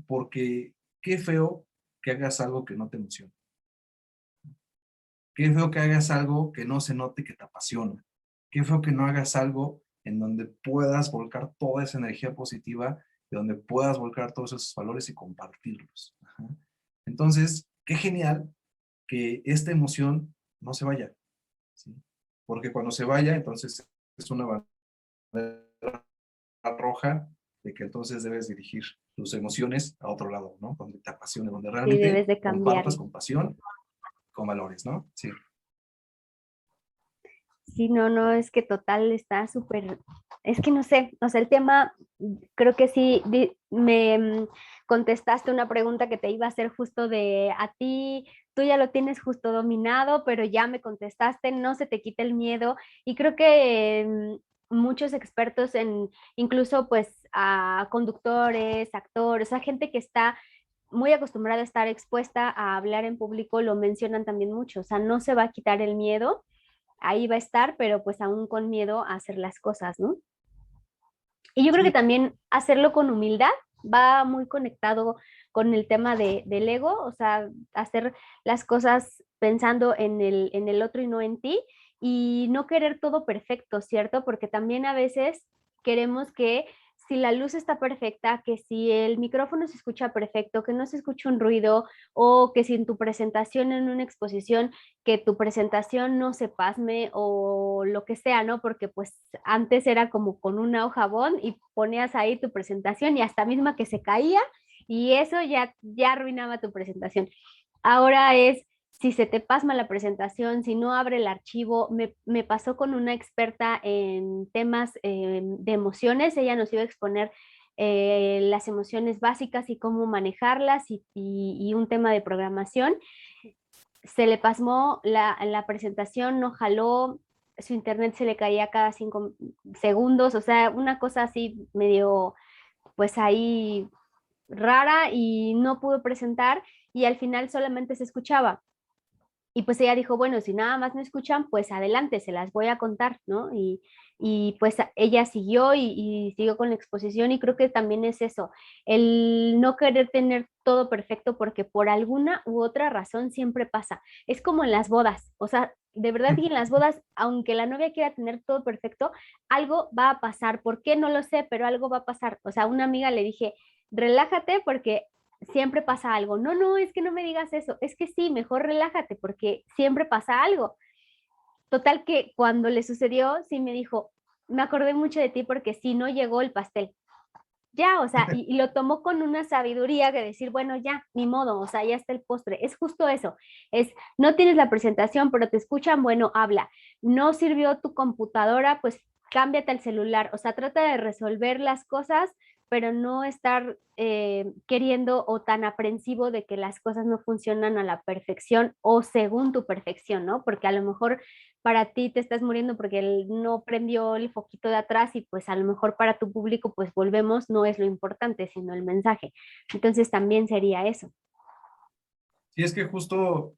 porque qué feo que hagas algo que no te emociona. Qué feo que hagas algo que no se note que te apasiona. qué feo que no hagas algo en donde puedas volcar toda esa energía positiva, de donde puedas volcar todos esos valores y compartirlos. Ajá. Entonces, qué genial que esta emoción no se vaya, ¿sí? Porque cuando se vaya, entonces es una bandera roja de que entonces debes dirigir tus emociones a otro lado, ¿no? Donde te apasione, donde Sí, debes realmente de compartas cambiarlo. con pasión, con valores, ¿no? Sí. Sí, no, no, es que total está súper, es que no sé, o sea, el tema, creo que sí, me contestaste una pregunta que te iba a hacer justo de a ti, tú ya lo tienes justo dominado, pero ya me contestaste, no se te quita el miedo y creo que muchos expertos en, incluso pues a conductores, actores, a gente que está muy acostumbrada a estar expuesta a hablar en público, lo mencionan también mucho, o sea, no se va a quitar el miedo, ahí va a estar, pero pues aún con miedo a hacer las cosas, ¿no? Y yo creo que Sí, también hacerlo con humildad va muy conectado con el tema del ego, o sea, hacer las cosas pensando en el otro y no en ti, y no querer todo perfecto, ¿cierto? Porque también a veces queremos que si la luz está perfecta, que si el micrófono se escucha perfecto, que no se escucha un ruido, o que si en tu presentación, en una exposición, que tu presentación no se pasme o lo que sea, ¿no? Porque pues antes era como con una hoja bond y ponías ahí tu presentación y hasta misma que se caía y eso ya arruinaba tu presentación. Ahora es, si se te pasma la presentación, si no abre el archivo, me pasó con una experta en temas de emociones, ella nos iba a exponer las emociones básicas y cómo manejarlas y un tema de programación, se le pasmó la presentación, no jaló, su internet se le caía cada 5 segundos, o sea, una cosa así medio, pues ahí rara y no pudo presentar y al final solamente se escuchaba. Y pues ella dijo, bueno, si nada más me escuchan, pues adelante, se las voy a contar, ¿no? Y pues ella siguió y siguió con la exposición y creo que también es eso, el no querer tener todo perfecto porque por alguna u otra razón siempre pasa. Es como en las bodas, o sea, de verdad que en las bodas, aunque la novia quiera tener todo perfecto, algo va a pasar. ¿Por qué? No lo sé, pero algo va a pasar. O sea, a una amiga le dije, relájate porque siempre pasa algo. No, no, es que no me digas eso. Es que sí, mejor relájate porque siempre pasa algo. Total que cuando le sucedió, sí me dijo, me acordé mucho de ti porque sí, no llegó el pastel. Ya, o sea, y lo tomó con una sabiduría que decir, bueno, ya, ni modo, o sea, ya está el postre. Es justo eso, es, no tienes la presentación, pero te escuchan, bueno, habla. No sirvió tu computadora, pues cámbiate al celular, o sea, trata de resolver las cosas, pero no estar queriendo o tan aprensivo de que las cosas no funcionan a la perfección o según tu perfección, ¿no? Porque a lo mejor para ti te estás muriendo porque él no prendió el foquito de atrás y pues a lo mejor para tu público pues volvemos, no es lo importante, sino el mensaje. Entonces también sería eso. sí, es que justo,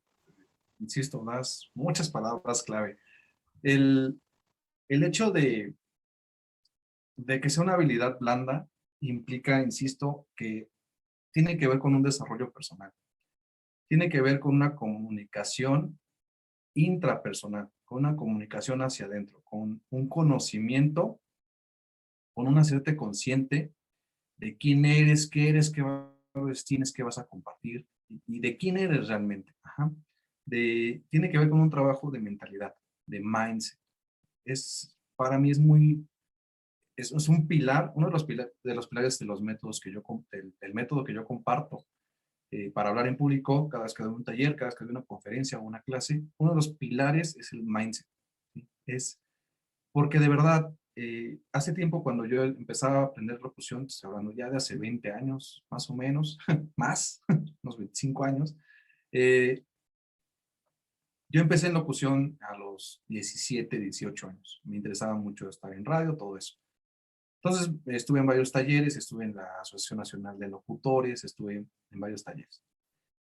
insisto, das muchas palabras clave. El, el hecho de que sea una habilidad blanda implica, insisto, que tiene que ver con un desarrollo personal, tiene que ver con una comunicación intrapersonal, con una comunicación hacia adentro, con un conocimiento, con un hacerte consciente de quién eres, qué valores tienes, qué vas a compartir y de quién eres realmente. Ajá. Tiene que ver con un trabajo de mentalidad, de mindset. Para mí es muy, es un pilar, uno de los pilares de los métodos que del método que yo comparto para hablar en público, cada vez que doy un taller, cada vez que doy una conferencia o una clase, uno de los pilares es el mindset. ¿Sí? Es porque de verdad, hace tiempo cuando yo empezaba a aprender locución, estoy hablando ya de hace 20 años, más o menos, más, unos 25 años, eh, yo empecé en locución a los 17, 18 años. Me interesaba mucho estar en radio, todo eso. Entonces, estuve en varios talleres, estuve en la Asociación Nacional de Locutores, estuve en varios talleres.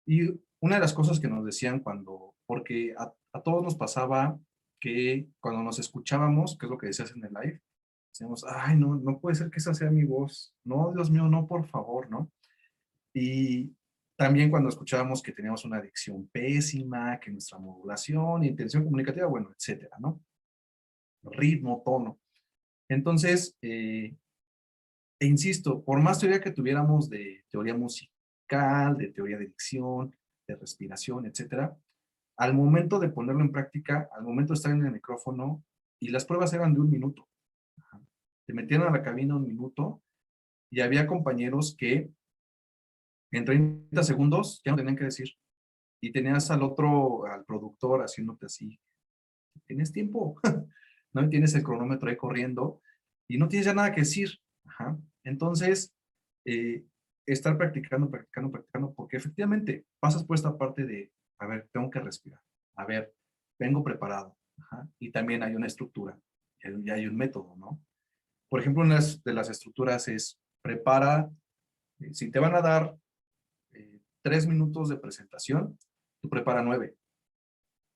Y una de las cosas que nos decían porque a todos nos pasaba que cuando nos escuchábamos, que es lo que decías en el live, decíamos, ay, no, no puede ser que esa sea mi voz. No, Dios mío, no, por favor, ¿no? Y también cuando escuchábamos que teníamos una dicción pésima, que nuestra modulación, intención comunicativa, bueno, etcétera, ¿no? ritmo, tono. Entonces, e insisto, por más teoría que tuviéramos de teoría musical, de teoría de dicción, de respiración, etcétera, al momento de ponerlo en práctica, al momento de estar en el micrófono, y las pruebas eran de 1 minuto. Ajá. Te metían a la cabina 1 minuto y había compañeros que en 30 segundos ya no tenían que decir. Y tenías al otro, al productor, haciéndote así. Tienes tiempo, ¿no? Y tienes el cronómetro ahí corriendo y no tienes ya nada que decir. Ajá. Entonces, eh, estar practicando, practicando, practicando, porque efectivamente pasas por esta parte de, a ver, tengo que respirar, a ver, vengo preparado. Ajá. Y también hay una estructura, ya hay un método, ¿no? Por ejemplo, una de las estructuras es prepara, si te van a dar 3 minutos de presentación, tú prepara 9.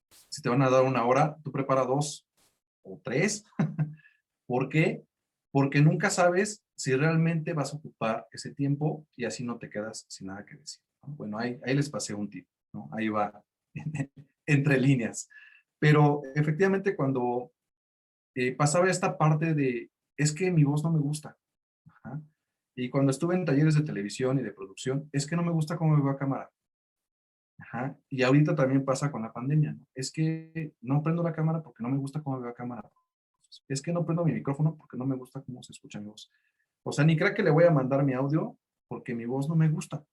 Si te van a dar 1 hora, tú prepara 2 o 3. ¿Por qué? Porque nunca sabes si realmente vas a ocupar ese tiempo y así no te quedas sin nada que decir, ¿no? Bueno, ahí les pasé un tip, ¿no? Ahí va, entre líneas. Pero efectivamente cuando pasaba esta parte de, es que mi voz no me gusta. Ajá. Y cuando estuve en talleres de televisión y de producción, es que no me gusta cómo me va a cámara. Ajá. Y ahorita también pasa con la pandemia, ¿no? Es que no prendo la cámara porque no me gusta cómo veo la cámara. Es que no prendo mi micrófono porque no me gusta cómo se escucha mi voz. O sea, ni crea que le voy a mandar mi audio porque mi voz no me gusta.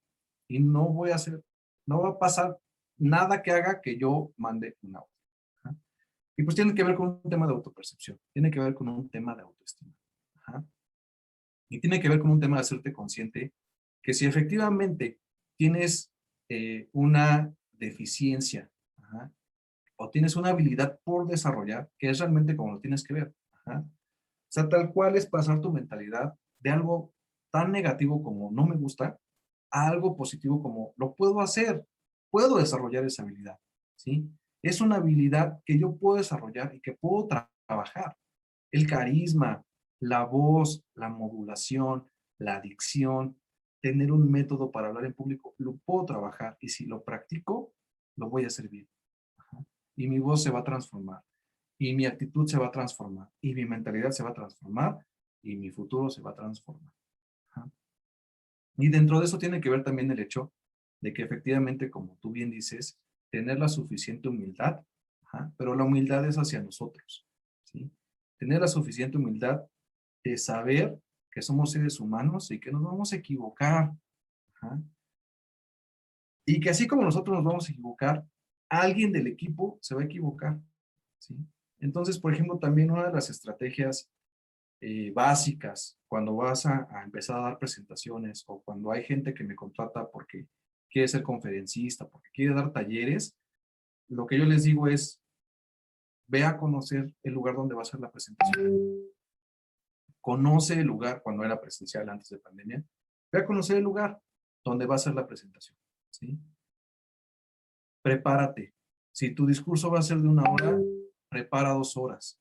Y no voy a hacer, no va a pasar nada que haga que yo mande un audio. Ajá. Y pues tiene que ver con un tema de autopercepción, tiene que ver con un tema de autoestima. Ajá. Y tiene que ver con un tema de hacerte consciente que si efectivamente tienes una deficiencia, ajá, o tienes una habilidad por desarrollar, que es realmente como lo tienes que ver. Ajá. O sea, tal cual es pasar tu mentalidad de algo tan negativo como no me gusta a algo positivo como lo puedo hacer, puedo desarrollar esa habilidad, ¿sí? Es una habilidad que yo puedo desarrollar y que puedo trabajar. El carisma, la voz, la modulación, la dicción, tener un método para hablar en público, lo puedo trabajar y si lo practico, lo voy a hacer bien. Ajá. Y mi voz se va a transformar, y mi actitud se va a transformar, y mi mentalidad se va a transformar, y mi futuro se va a transformar. Ajá. Y dentro de eso tiene que ver también el hecho de que efectivamente, como tú bien dices, tener la suficiente humildad, ajá, pero la humildad es hacia nosotros, ¿sí? Tener la suficiente humildad de saber que somos seres humanos y que nos vamos a equivocar, ajá, y que así como nosotros nos vamos a equivocar, alguien del equipo se va a equivocar, ¿sí? Entonces, por ejemplo, también una de las estrategias básicas cuando vas a empezar a dar presentaciones o cuando hay gente que me contrata porque quiere ser conferencista, porque quiere dar talleres, lo que yo les digo es, ve a conocer el lugar donde va a ser la presentación. Conoce el lugar cuando era presencial antes de pandemia. Ve a conocer el lugar donde va a ser la presentación, ¿sí? Prepárate. Si tu discurso va a ser de 1 hora, prepara 2 horas.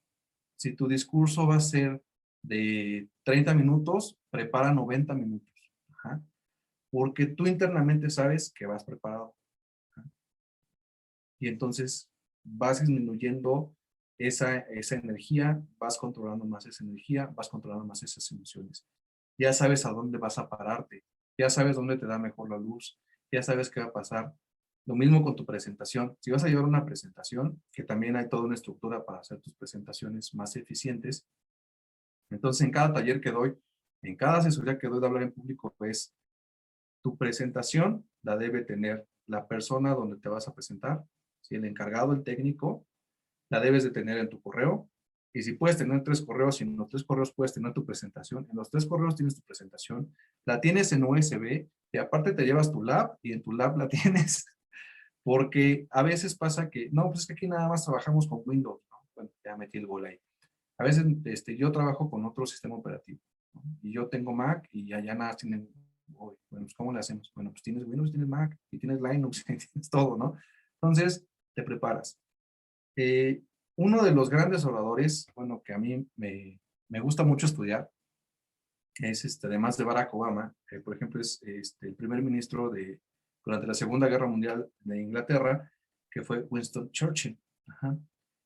Si tu discurso va a ser de 30 minutos, prepara 90 minutos. Ajá. Porque tú internamente sabes que vas preparado. Ajá. Y entonces vas disminuyendo esa energía, vas controlando más esa energía, vas controlando más esas emociones. Ya sabes a dónde vas a pararte, ya sabes dónde te da mejor la luz, ya sabes qué va a pasar. Lo mismo con tu presentación. Si vas a llevar una presentación, que también hay toda una estructura para hacer tus presentaciones más eficientes, entonces en cada taller que doy, en cada asesoría que doy de hablar en público, pues tu presentación la debe tener la persona donde te vas a presentar, si el encargado, el técnico, la debes de tener en tu correo. Y si puedes tener 3 correos, y en los 3 correos puedes tener tu presentación. En los 3 correos tienes tu presentación, la tienes en USB y aparte te llevas tu lab y en tu lab la tienes. Porque a veces pasa que, no, pues es que aquí nada más trabajamos con Windows, ¿no? Bueno, ya metí el gol ahí. A veces yo trabajo con otro sistema operativo, ¿no? Y yo tengo Mac y allá nada tienen, bueno, pues ¿cómo le hacemos? Bueno, pues tienes Windows, tienes Mac, y tienes Linux, y tienes todo, ¿no? Entonces, te preparas. Eh, Uno de los grandes oradores, bueno, que a mí me gusta mucho estudiar, es además de Barack Obama, por ejemplo, es el primer ministro durante la Segunda Guerra Mundial de Inglaterra, que fue Winston Churchill. Ajá.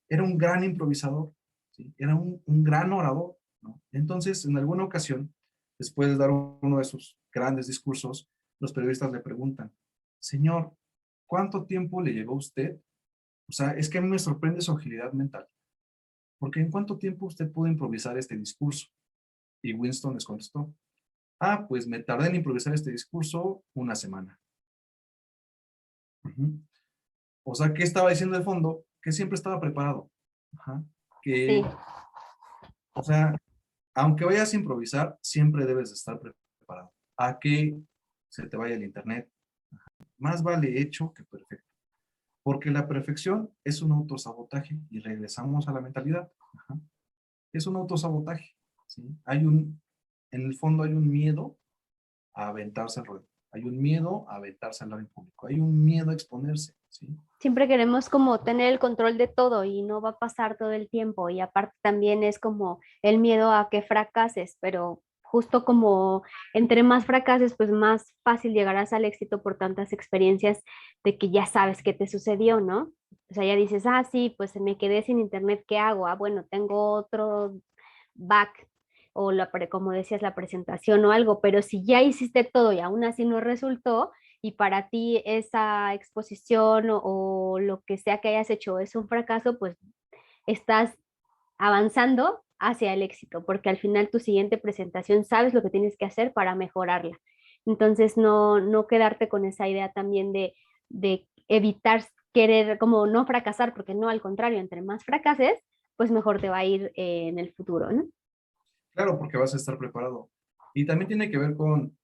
Era un gran improvisador, ¿sí? Era un gran orador, ¿no? Entonces, en alguna ocasión, después de dar uno de sus grandes discursos, los periodistas le preguntan, señor, ¿cuánto tiempo le llevó a usted? O sea, es que a mí me sorprende su agilidad mental, porque ¿en cuánto tiempo usted pudo improvisar este discurso? Y Winston les contestó, ah, pues me tardé en improvisar este discurso una semana. Ujú. O sea, ¿qué estaba diciendo de fondo? Que siempre estaba preparado. Ajá. Sí, Que, o sea, aunque vayas a improvisar, siempre debes de estar preparado. A que se te vaya el internet. Más vale hecho que perfecto. Porque la perfección es un autosabotaje y regresamos a la mentalidad. Ajá. Es un autosabotaje. ¿Sí? En el fondo hay un miedo a aventarse al ruedo. Hay un miedo a aventarse al hablar en público. Hay un miedo a exponerse. ¿Sí? siempre queremos como tener el control de todo y no va a pasar todo el tiempo. Y aparte también es como el miedo a que fracases, pero justo como entre más fracases, pues más fácil llegarás al éxito por tantas experiencias de que ya sabes qué te sucedió, ¿no? O sea, ya dices, ah, sí, pues me quedé sin internet, ¿qué hago? Ah, bueno, tengo otro back o como decías, la presentación o algo, pero si ya hiciste todo y aún así no resultó, y para ti esa exposición o lo que sea que hayas hecho es un fracaso, pues estás avanzando hacia el éxito, porque al final tu siguiente presentación sabes lo que tienes que hacer para mejorarla. Entonces, no quedarte con esa idea también de evitar querer, como no fracasar, porque no, al contrario, entre más fracases, pues mejor te va a ir en el futuro, ¿no? Claro, porque vas a estar preparado. Y también tiene que ver con,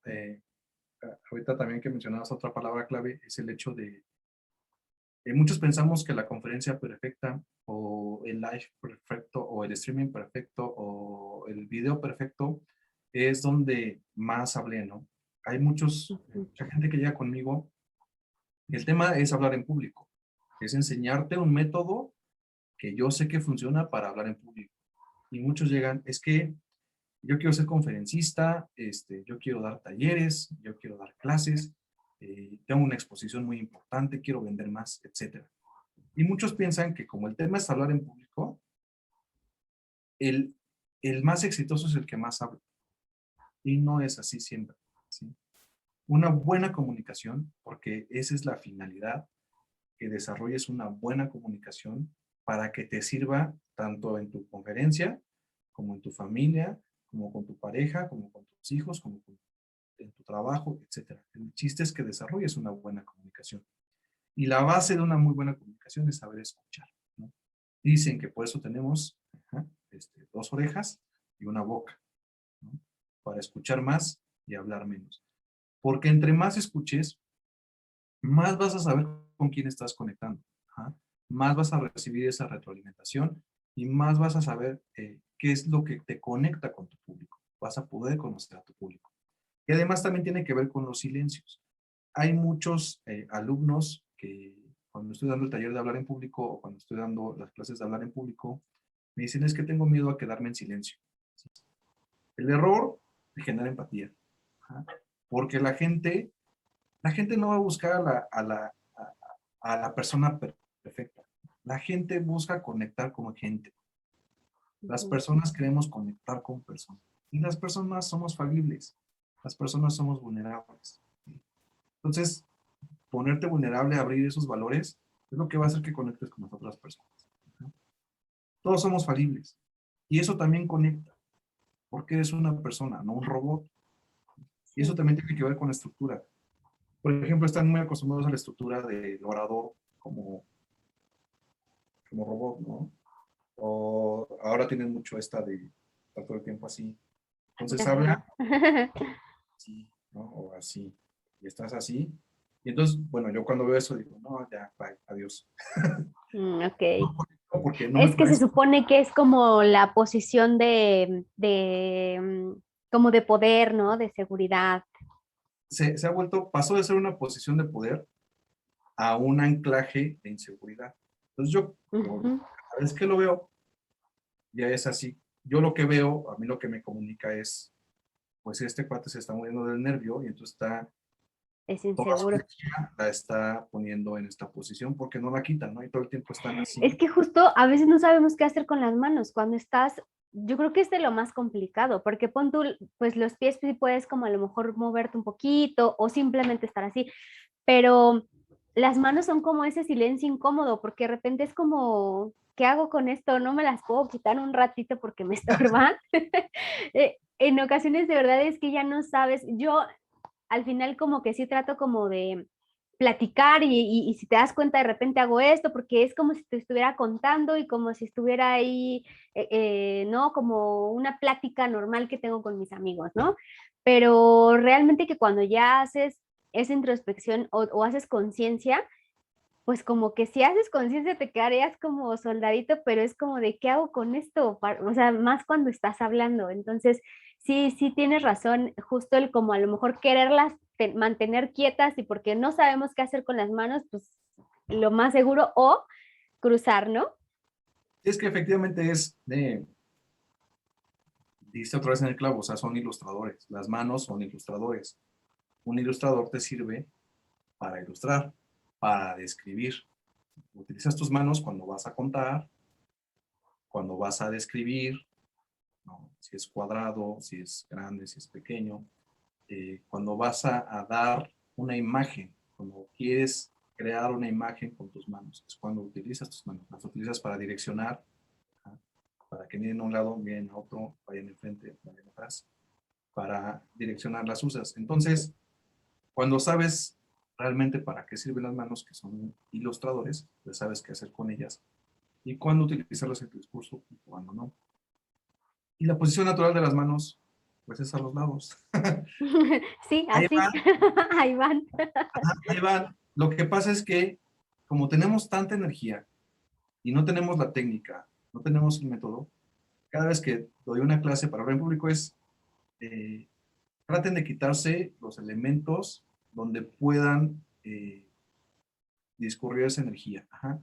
ahorita también que mencionabas otra palabra clave, es el hecho de, muchos pensamos que la conferencia perfecta o el live perfecto o el streaming perfecto o el video perfecto es donde más hablé, ¿no? Hay Ujú. mucha gente que llega conmigo. El tema es hablar en público, es enseñarte un método que yo sé que funciona para hablar en público. Y muchos llegan, es que yo quiero ser conferencista, yo quiero dar talleres, yo quiero dar clases, tengo una exposición muy importante, quiero vender más, etcétera. Y muchos piensan que como el tema es hablar en público, el, el más exitoso es el que más habla. Y no es así siempre. ¿Sí? Una buena comunicación, porque esa es la finalidad, que desarrolles una buena comunicación para que te sirva tanto en tu conferencia, como en tu familia, como con tu pareja, como con tus hijos, como en tu trabajo, etcétera. El chiste es que desarrolles una buena comunicación. Y la base de una muy buena comunicación es saber escuchar, ¿no? Dicen que por eso tenemos dos orejas y una boca, ¿no? Para escuchar más y hablar menos. Porque entre más escuches, más vas a saber con quién estás conectando. Ajá. Más vas a recibir esa retroalimentación y más vas a saber qué es lo que te conecta con tu público. Vas a poder conocer a tu público. Y además también tiene que ver con los silencios. Hay muchos alumnos que cuando estoy dando el taller de hablar en público o cuando estoy dando las clases de hablar en público, me dicen es que tengo miedo a quedarme en silencio. El error genera empatía. Ajá. Porque la gente no va a buscar a la persona perfecta. La gente busca conectar con gente. Las Ujú. personas queremos conectar con personas. Y las personas somos falibles. Las personas somos vulnerables. Entonces, ponerte vulnerable, abrir esos valores, es lo que va a hacer que conectes con las otras personas. ¿No? Todos somos falibles. Y eso también conecta, porque eres una persona, no un robot. Y eso Sí. también tiene que ver con la estructura. Por ejemplo, están muy acostumbrados a la estructura del orador como robot, ¿no? O ahora tienen mucho esta de estar todo el tiempo así. Entonces Ajá. habla así, ¿no? O así. Y estás así. Y entonces, bueno, yo cuando veo eso digo, no, ya, bye, adiós. Ok. No, porque no me Es que se parece. supone que es como la posición como de poder, ¿no? De seguridad. Se ha vuelto, pasó de ser una posición de poder a un anclaje de inseguridad. Entonces Ujú. cada vez que lo veo, ya es así. Yo lo que veo, a mí lo que me comunica es, pues este cuate se está muriendo del nervio y entonces está Es Toda su inseguro. energía la está poniendo en esta posición porque no la quitan, ¿no? Y todo el tiempo están Es así. que justo a veces no sabemos qué hacer con las manos cuando estás, yo creo que es de lo más complicado, porque pon tú, pues los pies sí puedes como a lo mejor moverte un poquito o simplemente estar así, pero las manos son como ese silencio incómodo, porque de repente es como, ¿qué hago con esto? No me las puedo quitar un ratito porque me estorban. En ocasiones de verdad es que ya no sabes, yo al final como que sí trato como de platicar y si te das cuenta de repente hago esto porque es como si te estuviera contando y como si estuviera ahí, ¿no? Como una plática normal que tengo con mis amigos, ¿no? Pero realmente que cuando ya haces esa introspección o haces conciencia, pues como que si haces conciencia te quedarías como soldadito, pero es como de qué hago con esto, o sea, más cuando estás hablando. Entonces, sí, sí tienes razón, justo el como a lo mejor quererlas mantener quietas y porque no sabemos qué hacer con las manos, pues lo más seguro o cruzar, ¿no? Es que efectivamente dice otra vez en el clavo, o sea, son ilustradores. Las manos son ilustradores. Un ilustrador te sirve para ilustrar, para describir. Utilizas tus manos cuando vas a contar, cuando vas a describir, ¿no? Si es cuadrado, si es grande, si es pequeño, cuando vas a dar una imagen, cuando quieres crear una imagen con tus manos, es cuando utilizas tus manos, las utilizas para direccionar, ¿ah? Para que miren a un lado, miren a otro, vayan enfrente, vayan atrás, para direccionar las usas. Entonces, cuando sabes realmente para qué sirven las manos, que son ilustradores, pues sabes qué hacer con ellas y cuándo utilizarlas en tu discurso y cuándo no. Y la posición natural de las manos, pues es a los lados. Sí, Ahí así, van, ahí van. ahí van. Lo que pasa es que como tenemos tanta energía y no tenemos la técnica, no tenemos el método, cada vez que doy una clase para hablar en público es, eh, traten de quitarse los elementos donde puedan discurrir esa energía, ajá,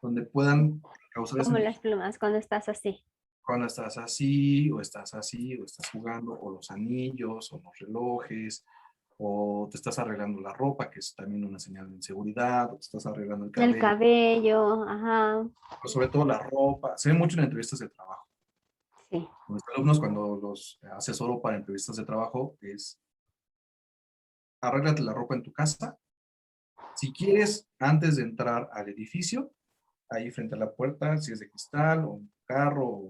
donde puedan causar esa Como energía. las plumas cuando estás así. Cuando estás así, o estás jugando, o los anillos, o los relojes, o te estás arreglando la ropa, que es también una señal de inseguridad, o te estás arreglando el El cabello, cabello, ajá, pero sobre todo la ropa. Se ve mucho en entrevistas de trabajo. sí. Con los alumnos, cuando los asesoro para entrevistas de trabajo, es arréglate la ropa en tu casa. Si quieres, antes de entrar al edificio, ahí frente a la puerta, si es de cristal, o un carro, o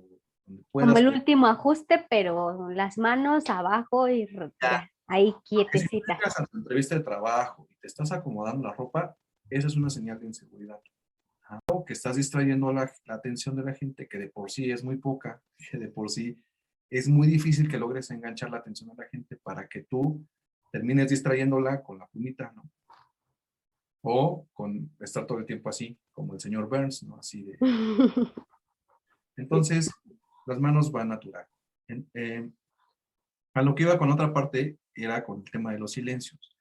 donde Como puedas, el pero último ajuste, pero las manos abajo y ya. ya, ahí Porque si tú quietecitas. llegas a tu entrevista de trabajo y te estás acomodando la ropa, esa es una señal de inseguridad. Ajá. O que estás distrayendo la atención de la gente, que de por sí es muy poca, que de por sí es muy difícil que logres enganchar la atención a la gente para que tú termines distrayéndola con la plumita, ¿no? O con estar todo el tiempo así, como el señor Burns, ¿no? Así de... Entonces, las manos van natural. En- eh, a lo que iba con otra parte era con el tema de los silencios.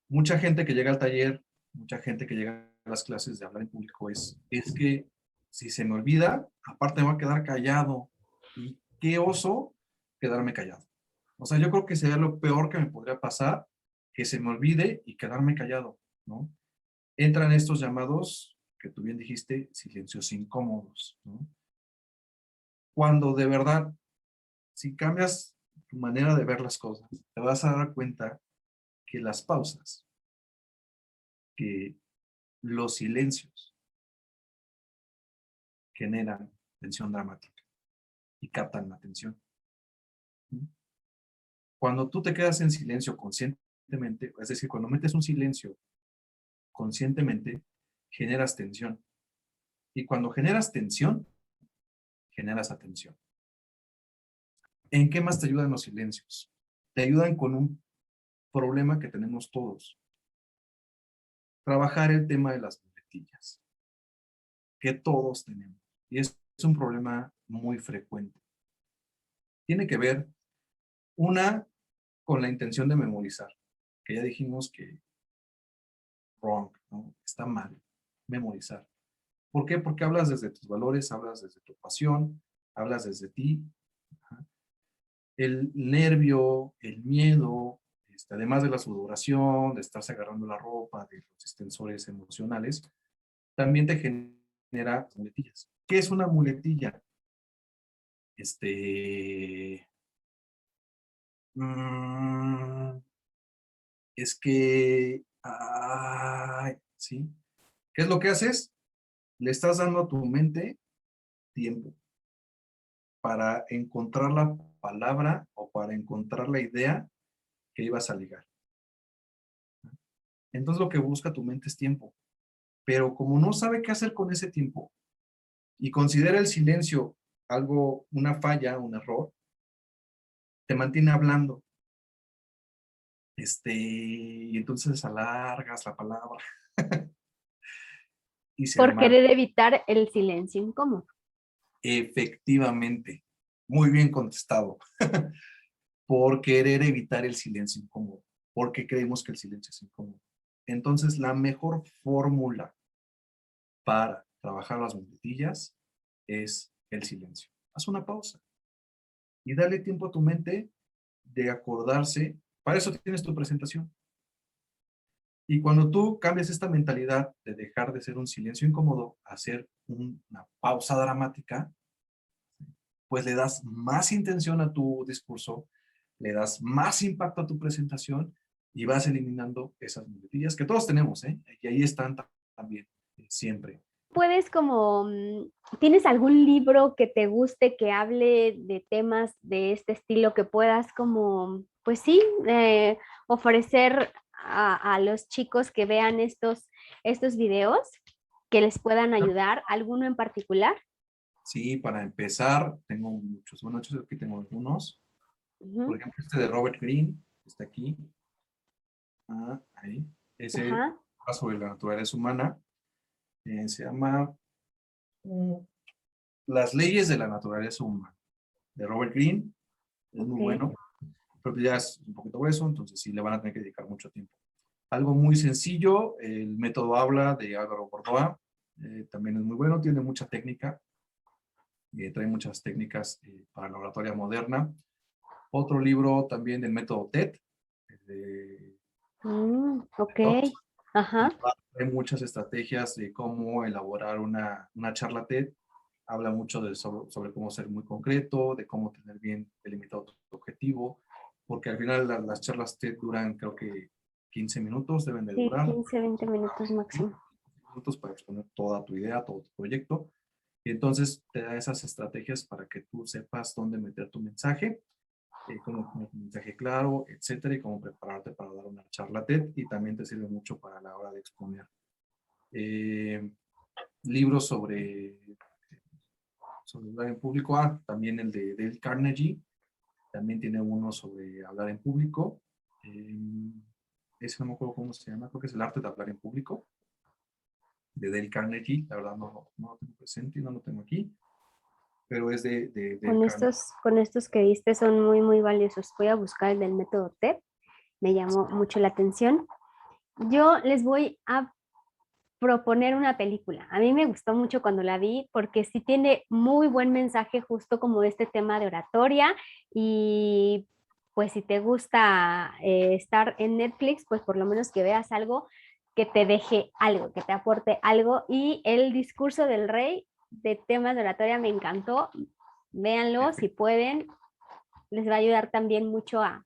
Mucha gente que llega al taller, mucha gente que llega a las clases de hablar en público es que si se me olvida, aparte me va a quedar callado. Y qué oso quedarme callado. O sea, yo creo que sería lo peor que me podría pasar, que se me olvide y quedarme callado, ¿no? Entran estos llamados, que tú bien dijiste, silencios incómodos, ¿no? Cuando de verdad, si cambias tu manera de ver las cosas, te vas a dar cuenta que las pausas, que los silencios generan tensión dramática y captan la atención. Cuando tú te quedas en silencio conscientemente, es decir, cuando metes un silencio conscientemente, generas tensión. Y cuando generas tensión, generas atención. ¿En qué más te ayudan los silencios? Te ayudan con un problema que tenemos todos. Trabajar el tema de las muletillas, que todos tenemos. Y es un problema muy frecuente. Tiene que ver, una, con la intención de memorizar, que ya dijimos que wrong, ¿no? Está mal memorizar. ¿Por qué? Porque hablas desde tus valores, hablas desde tu pasión, hablas desde ti. Ajá. El nervio, el miedo, además de la sudoración, de estarse agarrando la ropa, de los extensores emocionales, también te genera muletillas. ¿Qué es una muletilla? Mm, es que, ¿sí? ¿Qué es lo que haces? Le estás dando a tu mente tiempo para encontrar la palabra o para encontrar la idea que ibas a ligar. Entonces lo que busca tu mente es tiempo. Pero como no sabe qué hacer con ese tiempo y considera el silencio algo, una falla, un error, te mantiene hablando. Y entonces alargas la palabra y se Por amarga. querer evitar el silencio incómodo. Efectivamente, muy bien contestado. Por querer evitar el silencio incómodo, porque creemos que el silencio es incómodo. Entonces, la mejor fórmula para trabajar las muletillas es el silencio. Haz una pausa y dale tiempo a tu mente de acordarse. Para eso tienes tu presentación. Y cuando tú cambias esta mentalidad de dejar de ser un silencio incómodo a ser una pausa dramática, pues le das más intención a tu discurso, le das más impacto a tu presentación y vas eliminando esas muletillas que todos tenemos, ¿eh? Y ahí están también, siempre. Puedes como, ¿tienes algún libro que te guste, que hable de temas de este estilo, que puedas como, pues sí, ofrecer a los chicos que vean estos videos, que les puedan ayudar? ¿Alguno en particular? Sí, para empezar, tengo muchos, bueno, yo aquí tengo algunos. Por Ujú. ejemplo, este de Robert Greene, está aquí. Ahí. Ese Ajá, va sobre la naturaleza humana. Se llama mm, Las leyes de la naturaleza humana, de Robert Greene. Es muy ok. bueno. Pero ya es un poquito grueso, entonces sí le van a tener que dedicar mucho tiempo. Algo muy sencillo, el método habla de Álvaro Bordoa, también es muy bueno, tiene mucha técnica, trae muchas técnicas para la oratoria moderna. Otro libro también del método TED, de Ok, Talks, ajá, hay muchas estrategias de cómo elaborar una charla TED. Habla mucho sobre cómo ser muy concreto, de cómo tener bien delimitado tu objetivo, porque al final las charlas TED duran, creo que 15 minutos, deben de sí, durar, 15-20 minutos ¿sí? máximo. Minutos para exponer toda tu idea, todo tu proyecto. Y entonces te da esas estrategias para que tú sepas dónde meter tu mensaje, cómo poner tu mensaje claro, etcétera, y cómo prepararte para dar una charla TED. Y también te sirve mucho para la hora de exponer. Eh, Libros sobre hablar en público. También el de Dale Carnegie. También tiene uno sobre hablar en público. Ese no me acuerdo cómo se llama, creo que es El arte de hablar en público, de Dale Carnegie. La verdad no lo tengo presente y no lo tengo aquí, pero es de Dale Carnegie. Con estos que diste son muy, muy valiosos. Voy a buscar el del método TEP. Me llamó mucho la atención. Yo les voy a proponer una película. A mí me gustó mucho cuando la vi porque sí tiene muy buen mensaje justo como de este tema de oratoria y pues si te gusta estar en Netflix, pues por lo menos que veas algo que te deje algo, que te aporte algo. Y el discurso del rey de temas de oratoria me encantó. Véanlo si pueden, les va a ayudar también mucho a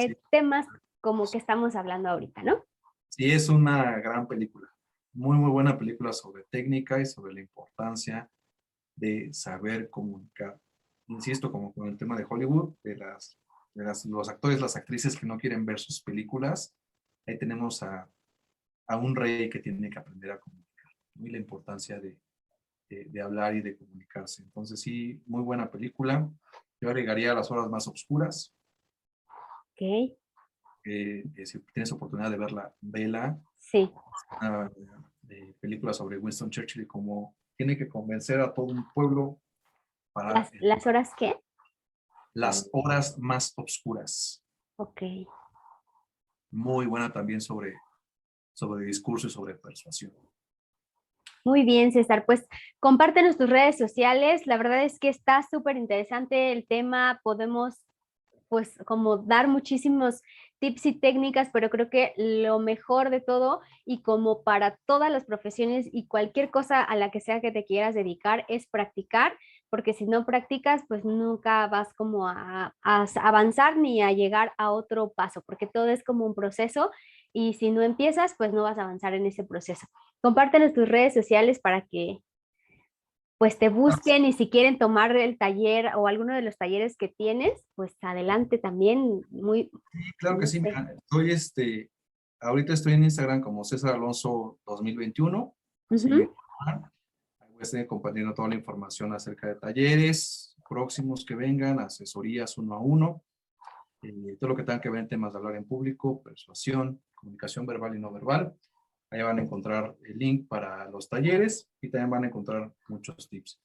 Sí, temas como que estamos hablando ahorita, ¿no? sí, es una gran película. Muy, muy buena película sobre técnica y sobre la importancia de saber comunicar. Insisto, como con el tema de Hollywood, los actores, las actrices que no quieren ver sus películas, ahí tenemos a un rey que tiene que aprender a comunicar, ¿no? Y la importancia de hablar y de comunicarse. Entonces sí, muy buena película. Yo agregaría Las horas más oscuras. Ok, Si tienes oportunidad de verla, vela. sí. Una película sobre Winston Churchill y cómo tiene que convencer a todo un pueblo para ¿Las horas qué? las horas más oscuras. Ok. Muy buena también sobre discurso y sobre persuasión. Muy bien, César. Pues compártenos tus redes sociales. La verdad es que está súper interesante el tema. pues como dar muchísimos tips y técnicas, pero creo que lo mejor de todo y como para todas las profesiones y cualquier cosa a la que sea que te quieras dedicar es practicar, porque si no practicas, pues nunca vas como a avanzar ni a llegar a otro paso, porque todo es como un proceso y si no empiezas, pues no vas a avanzar en ese proceso. Compártenos tus redes sociales para que pues te busquen y si quieren tomar el taller o alguno de los talleres que tienes, pues adelante también, muy, Sí, claro que no sí. sé. Mira, ahorita estoy en Instagram como César Alonso 2021, así me Ujú. encuentran. Ahí voy a estar compartiendo toda la información acerca de talleres próximos que vengan, asesorías uno a uno, todo lo que tenga que ver en temas de hablar en público, persuasión, comunicación verbal y no verbal. Ahí van a encontrar el link para los talleres y también van a encontrar muchos tips.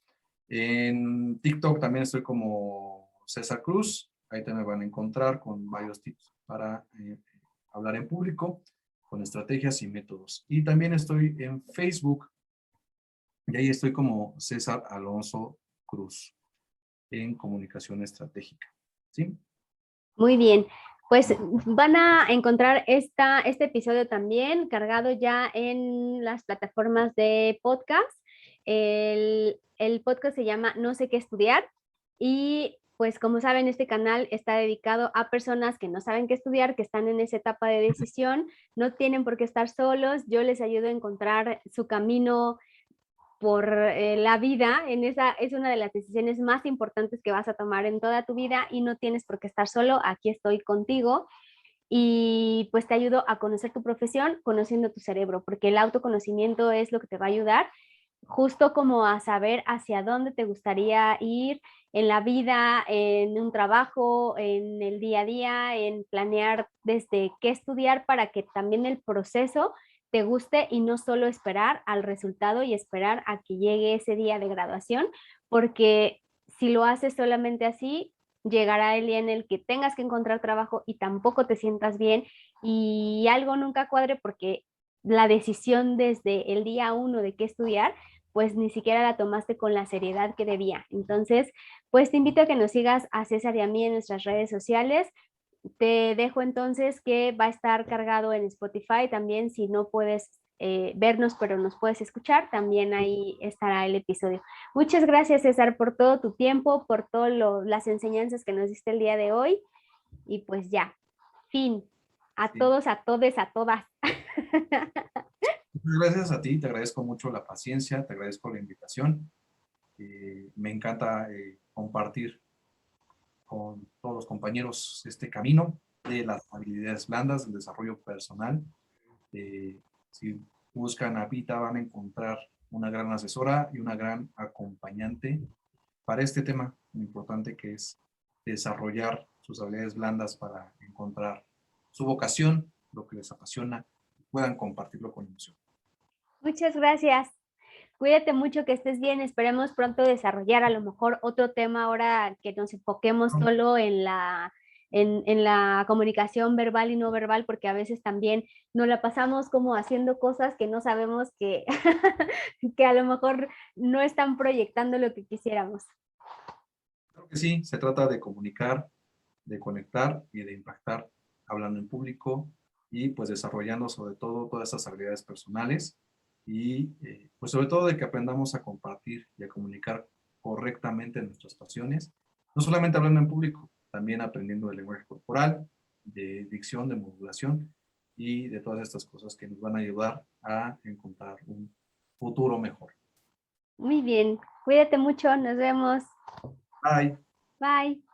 En TikTok también estoy como César Cruz. Ahí también van a encontrar con varios tips para hablar en público, con estrategias y métodos. Y también estoy en Facebook y ahí estoy como César Alonso Cruz en comunicación estratégica. ¿Sí? Muy bien. Pues van a encontrar este episodio también cargado ya en las plataformas de podcast. El podcast se llama No sé qué estudiar y pues como saben, este canal está dedicado a personas que no saben qué estudiar, que están en esa etapa de decisión, no tienen por qué estar solos. Yo les ayudo a encontrar su camino por la vida, es una de las decisiones más importantes que vas a tomar en toda tu vida y no tienes por qué estar solo, aquí estoy contigo y pues te ayudo a conocer tu profesión, conociendo tu cerebro, porque el autoconocimiento es lo que te va a ayudar justo como a saber hacia dónde te gustaría ir en la vida, en un trabajo, en el día a día, en planear desde qué estudiar para que también el proceso te guste y no solo esperar al resultado y esperar a que llegue ese día de graduación, porque si lo haces solamente así, llegará el día en el que tengas que encontrar trabajo y tampoco te sientas bien y algo nunca cuadre porque la decisión desde el día uno de qué estudiar pues ni siquiera la tomaste con la seriedad que debía. Entonces, pues te invito a que nos sigas a César y a mí en nuestras redes sociales. Te dejo entonces que va a estar cargado en Spotify también si no puedes vernos, pero nos puedes escuchar, también ahí estará el episodio. Muchas gracias, César, por todo tu tiempo, por todas las enseñanzas que nos diste el día de hoy. Y pues ya, fin. A Sí. todos, a todes, a todas. Muchas gracias a ti, te agradezco mucho la paciencia, te agradezco la invitación. Me encanta compartir con todos los compañeros este camino de las habilidades blandas, del desarrollo personal. Si buscan a Vita van a encontrar una gran asesora y una gran acompañante para este tema muy importante que es desarrollar sus habilidades blandas para encontrar su vocación, lo que les apasiona, y puedan compartirlo con emoción. Muchas gracias. Cuídate mucho, que estés bien. Esperemos pronto desarrollar a lo mejor otro tema ahora que nos enfoquemos solo en la comunicación verbal y no verbal, porque a veces también nos la pasamos como haciendo cosas que no sabemos que, que a lo mejor no están proyectando lo que quisiéramos. Creo que sí, se trata de comunicar, de conectar y de impactar hablando en público y pues desarrollando sobre todo todas estas habilidades personales y pues sobre todo de que aprendamos a compartir y a comunicar correctamente nuestras pasiones, no solamente hablando en público, también aprendiendo del lenguaje corporal, de dicción, de modulación y de todas estas cosas que nos van a ayudar a encontrar un futuro mejor. Muy bien, cuídate mucho, nos vemos. Bye. Bye.